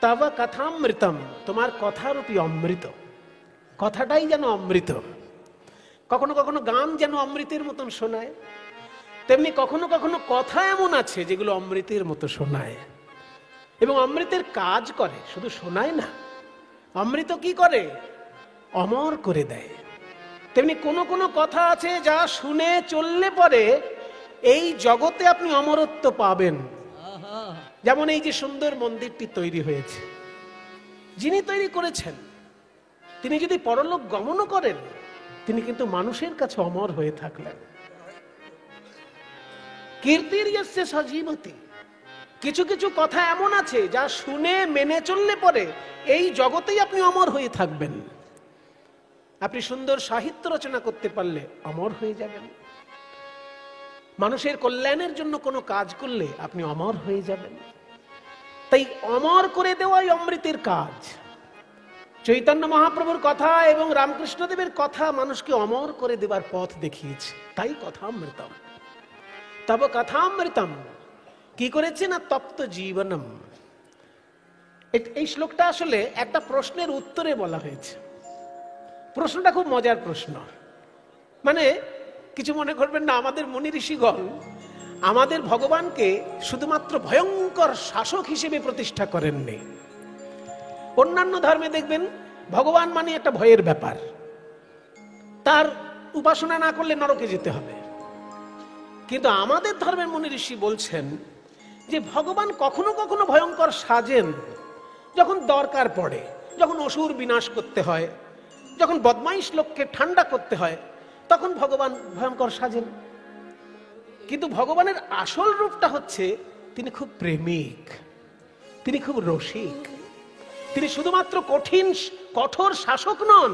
তব কথামৃতম, তোমার কথারূপী অমৃত। কথাটাই যেন অমৃত। কখনো কখনো গান যেন অমৃতের মতন শোনায়, তেমনি কখনো কখনো কথা এমন আছে যেগুলো অমৃতের মতো শোনায় এবং অমৃতের কাজ করে, শুধু শোনায় না। অমৃত কি করে? অমর করে দেয়। তেমনি কোনো কোনো কথা আছে যা শুনে চললে পরে এই জগতে আপনি অমরত্ব পাবেন। যেমন এই যে সুন্দর মন্দিরটি তৈরি হয়েছে, যিনি তৈরি করেছেন তিনি যদি পরলোক গমনও করেন, তিনি কিন্তু মানুষের কাছে অমর হয়ে থাকলেন। কীর্তির ইয়স্য সজীবতি। কিছু কিছু কথা এমন আছে যা শুনে মেনে চললে পরে এই জগতেই আপনি অমর হয়ে থাকবেন। আপনি সুন্দর সাহিত্য রচনা করতে পারলে অমর হয়ে যাবেন। মানুষের কল্যাণের জন্য কোনো কাজ করলে আপনি অমর হয়ে যাবেন। তাই অমর করে দেওয়াই অমৃতের কাজ। চৈতন্য মহাপ্রভুর কথা এবং রামকৃষ্ণদেবের কথা মানুষকে অমর করে দেবার পথ দেখিয়েছে, তাই কথামৃতম। তব কথামৃতম কি করেছে না তপ্ত জীবনম। এই শ্লোকটা আসলে একটা প্রশ্নের উত্তরে বলা হয়েছে। প্রশ্নটা খুব মজার প্রশ্ন। মানে কিছু মনে করবেন না, আমাদের মুনি ঋষিগণ আমাদের ভগবানকে শুধুমাত্র ভয়ঙ্কর শাসক হিসেবে প্রতিষ্ঠা করেননি। অন্যান্য ধর্মে দেখবেন ভগবান মানে একটা ভয়ের ব্যাপার, তার উপাসনা না করলে নরকে যেতে হবে। কিন্তু আমাদের ধর্মের মুনি ঋষি বলছেন যে ভগবান কখনো কখনো ভয়ঙ্কর সাজেন যখন দরকার পড়ে, যখন অসুর বিনাশ করতে হয়, যখন বদমাইশ লোককে ঠান্ডা করতে হয়, তখন ভগবান ভয়ঙ্কর সাজেন। কিন্তু ভগবানের আসল রূপটা হচ্ছে তিনি খুব প্রেমিক, তিনি খুব রসিক। তিনি শুধুমাত্র কঠোর শাসক নন,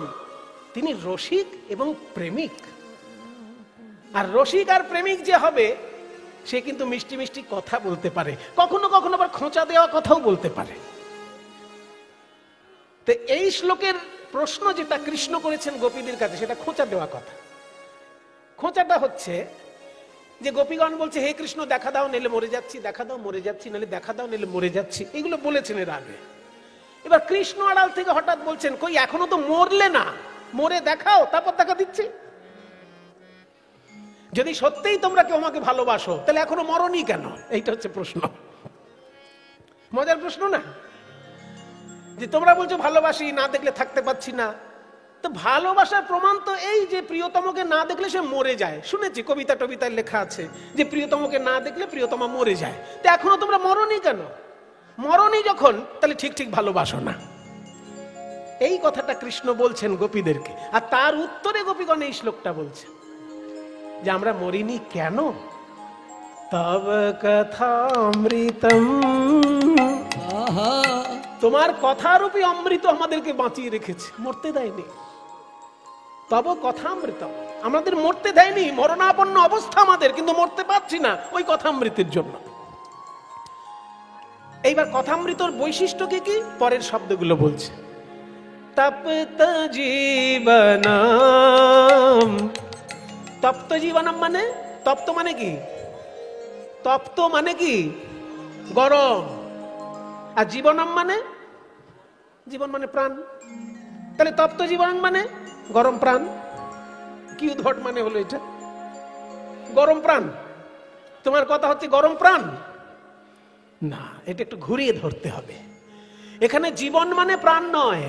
তিনি রসিক এবং প্রেমিক। আর রসিক আর প্রেমিক যে হবে সে কিন্তু মিষ্টি মিষ্টি কথা বলতে পারে, কখনো কখনো আবার খোঁচা দেওয়া কথাও বলতে পারে। তো এই শ্লোকের প্রশ্ন যেটা কৃষ্ণ করেছেন গোপীদের কাছে, সেটা খোঁচা দেওয়া কথা। খোঁচাটা হচ্ছে যে গোপীগণ বলছে, হে কৃষ্ণ দেখা দাও নিলে মরে যাচ্ছি, দেখা দাও মরে যাচ্ছি, নাহলে দেখা দাও নিলে মরে যাচ্ছি, এগুলো বলেছেন এর আগে। এবার কৃষ্ণ আড়াল থেকে হঠাৎ বলছেন, কই এখনো তো মরলে না, মরে দেখাও, তারপর দেখা দিচ্ছি। যদি সত্যিই তোমরা কেউ আমাকে ভালোবাসো তাহলে এখনো মরনি কেন? এইটা হচ্ছে প্রশ্ন, মজার প্রশ্ন না? যে তোমরা বলছো ভালোবাসি, না দেখলে থাকতে পারছি না, তো ভালোবাসার প্রমাণ তো এই যে প্রিয়তমকে না দেখলে সে মরে যায়। শুনেছি কবিতা টবিতায় লেখা আছে যে প্রিয়তমকে না দেখলে প্রিয়তমা মরে যায়। তো এখনো তোমরা মরনি কেন? মরনি যখন, তাহলে ঠিক ঠিক ভালোবাসো না। এই কথাটা কৃষ্ণ বলছেন গোপীদেরকে, আর তার উত্তরে গোপীগণ এই শ্লোকটা বলছে যে আমরা মরিনি কেন? তব কথামৃতম, আহা তোমার কথারূপী অমৃত আমাদেরকে বাঁচিয়ে রেখেছে, মরতে দেয়নি। তব কথামৃতম, আমাদের মরতে দেয়নি, মরণাপন্ন অবস্থা আমাদের, কিন্তু মরতে পারছি না ওই কথামৃতের জন্য। এইবার কথামৃতর বৈশিষ্ট্য কি? পরের শব্দগুলো বলছে, তপ্ত জীবনম। তপ্ত জীবনম মানে, তপ্ত মানে কি? তপ্ত মানে কি? গরম। আর জীবনম মানে, জীবন মানে প্রাণ। তাহলে তপ্ত জীবন মানে গরম প্রাণ। কি উদ্ভট মানে হলো এটা? গরম প্রাণ, তোমার কথা হচ্ছে গরম প্রাণ না, এটা একটু ঘুরিয়ে ধরতে হবে। এখানে জীবন মানে প্রাণ নয়,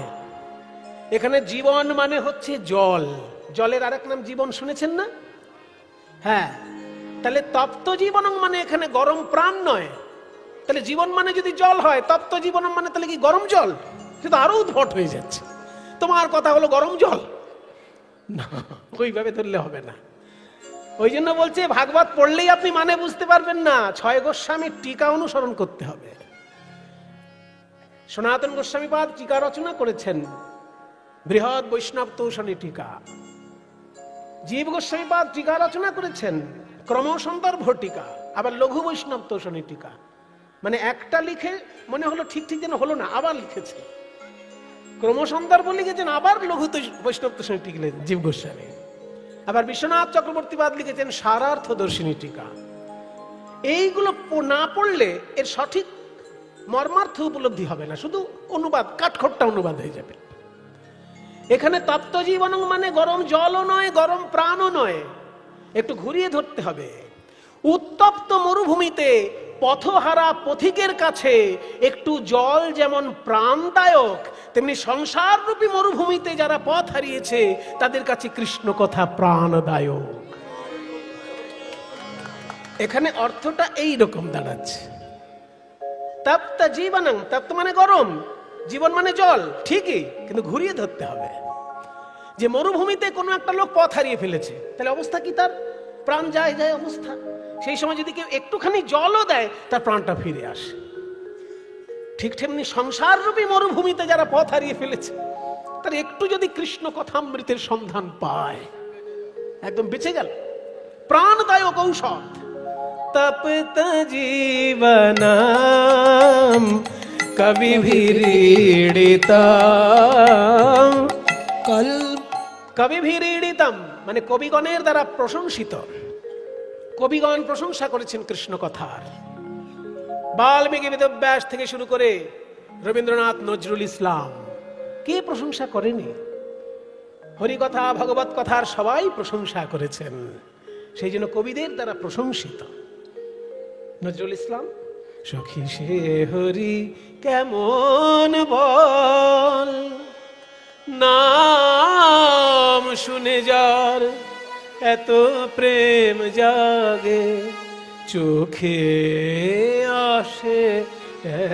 এখানে জীবন মানে হচ্ছে জল। জলের আরেক নাম জীবন, শুনেছেন না? হ্যাঁ, তাহলে তপ্ত জীবন মানে এখানে গরম প্রাণ নয়। তাহলে জীবন মানে যদি জল হয়, তপ্ত জীবন মানে তাহলে কি গরম জল? সেটা আরো উদ্ভট হয়ে যাচ্ছে। তোমার কথা হলো গরম জল না, ওইভাবে ধরলে হবে না। ওই জন্য বলছে ভাগবত পড়লেই আপনি মানে বুঝতে পারবেন না, 6 গোস্বামীর টিকা অনুসরণ করতে হবে। সনাতন গোস্বামীপাদ টিকা রচনা করেছেন, বৃহৎ বৈষ্ণব তৌষণী টিকা। জীব গোস্বামীপাদ টিকা রচনা করেছেন, ক্রমসন্দর্ভ টিকা, আবার লঘু বৈষ্ণব তৌষণী টিকা। মানে একটা লিখে মনে হলো ঠিক ঠিক যেন হলো না, আবার লিখেছে। ক্রমসন্দর্ভ লিখেছেন, আবার লঘু বৈষ্ণব তৌষণী টিকা লিখেছেন জীব গোস্বামী। আবার বিশ্বনাথ চক্রবর্তীপাদ লিখেছেন সারার্থ দর্শিনী টিকা। এইগুলো না পড়লে এর সঠিক মর্মার্থ উপলব্ধি হবে না, শুধু অনুবাদ, কাঠখোট্টা অনুবাদ হয়ে যাবে। এখানে তপ্ত জীবন মানে গরম জলও নয়, গরম প্রাণও নয়, একটু ঘুরিয়ে ধরতে হবে। উত্তপ্ত মরুভূমিতে পথহারা পথিকের কাছে একটু জল যেমন প্রাণদায়ক, তেমনি সংসার রূপী মরুভূমিতে যারা পথ হারিয়েছে তাদের কাছে কৃষ্ণ কথা প্রাণদায়ক। এখানে অর্থটা এই রকম দাঁড়াচ্ছে, তপ্ত জীবনং, তপ্ত মানে গরম, জীবন মানে জল, ঠিকই, কিন্তু ঘুরিয়ে ধরতে হবে। যে মরুভূমিতে কোনো একটা লোক পথ হারিয়ে ফেলেছে, তাহলে অবস্থা কি? তার প্রাণ যায় যায় অবস্থা। সেই সময় যদি কেউ একটুখানি জলও দেয়, তার প্রাণটা ফিরে আসে। ঠিক তেমনি সংসার রূপী মরুভূমিতে যারা পথ হারিয়ে ফেলেছে, তার একটু যদি কৃষ্ণ কথামৃতের সন্ধান পায়, একদম বেঁচে গেল, প্রাণদায়ক ঔষধ। তপ্ত জীবনম কবিভিরীড়িতম, কবিভিরীড়িতম মানে কবিগণের দ্বারা প্রশংসিত। কবিগণ প্রশংসা করেছেন কৃষ্ণ কথার। বাল্মীকি বেদব্যাস থেকে শুরু করে রবীন্দ্রনাথ, নজরুল ইসলাম, কে প্রশংসা করেনি? হরিকথা, ভগবত কথার সবাই প্রশংসা করেছেন, সেই জন্য কবিদের দ্বারা প্রশংসিত। নজরুল ইসলাম, সখী সে হরি কেমন বল, নাম শুনে যার এত প্রেম জাগে, চোখে আসে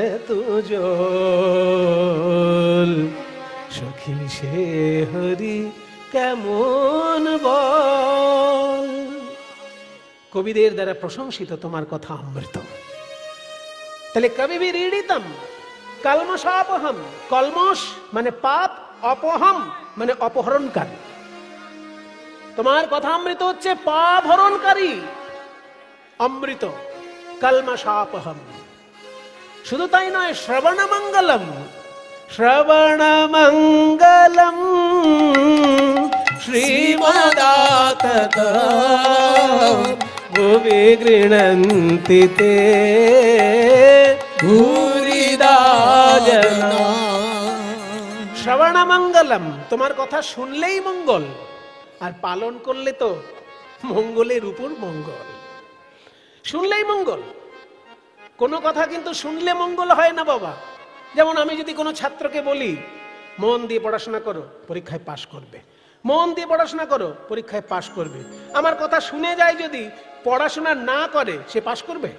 এত জল, সখী সে হরি কেমন বল। কবিদের দ্বারা প্রশংসিত তোমার কথা অমৃতম। তাহলে কবিভিরীড়িতম, কলমশাপহম, কলমশ মানে পাপ, অপহম মানে অপহরণকারী। তোমার কথা অমৃত হচ্ছে পাপ হরণকারী, অমৃত কলমশাপহম। শুধু তাই নয়, শ্রবণমঙ্গলম, শ্রবণমঙ্গলম শ্রীমদাতত ভুবি গৃণন্তি তে ভূরিদা জনা। শ্রবণমঙ্গলম, তোমার কথা শুনলেই মঙ্গল, আর পালন করলে তো মঙ্গলের উপর মঙ্গল। শুনলেই মঙ্গল। কোনো কথা কিন্তু শুনলে মঙ্গল হয় না বাবা। যেমন আমি যদি কোনো ছাত্রকে বলি মন দিয়ে পড়াশোনা করো, পরীক্ষায় পাশ করবে, মন দিয়ে পড়াশোনা করো, পরীক্ষায় পাশ করবে, আমার কথা শুনে যায় যদি পড়াশোনা না করে, সে পাশ করবে?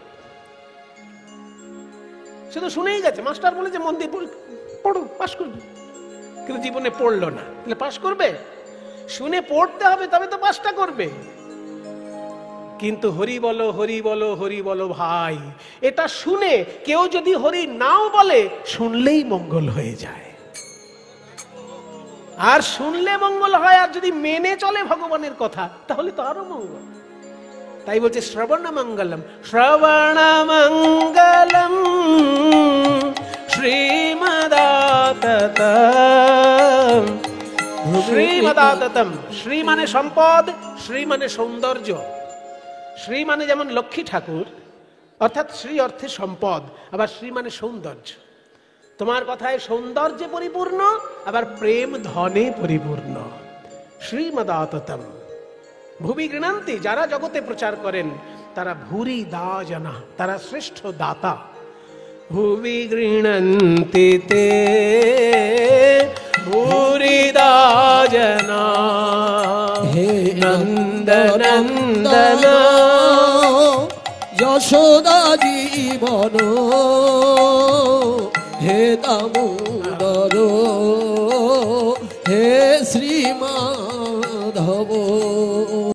সে তো শুনেই গেছে, মাস্টার বলেছে মন দিয়ে পড়ো, পাশ করবে, কিন্তু জীবনে পড়লো না, তাহলে পাশ করবে? শুনে পড়তে হবে, তবে তো পাশটা করবে। কিন্তু হরি বলো, হরি বলো, হরি বলো ভাই, এটা শুনে কেউ যদি হরি নাও বলে, শুনলেই মঙ্গল হয়ে যায়। আর শুনলে মঙ্গল হয়, আর যদি মেনে চলে ভগবানের কথা, তাহলে তো আরো মঙ্গল। তাই বলছে শ্রবণ মঙ্গলম, শ্রবণ মঙ্গলম শ্রীমদাততম। শ্রীমদাততম, শ্রী মানে সম্পদ, শ্রী মানে সৌন্দর্য। শ্রী মানে যেমন লক্ষ্মী ঠাকুর, অর্থাৎ শ্রী অর্থে সম্পদ, আবার শ্রী মানে সৌন্দর্য। তোমার কথায় সৌন্দর্যে পরিপূর্ণ, আবার প্রেম ধনে পরিপূর্ণ। শ্রীমদাততম ভুবি গৃণন্তি, যারা জগতে প্রচার করেন তারা ভূরি দা জনা, তারা শ্রেষ্ঠ দাতা। ভুবি গৃণন্তি তে ভূরি দা জনা। হে নন্দনন্দন যশোদা জীবন, হে দামোদর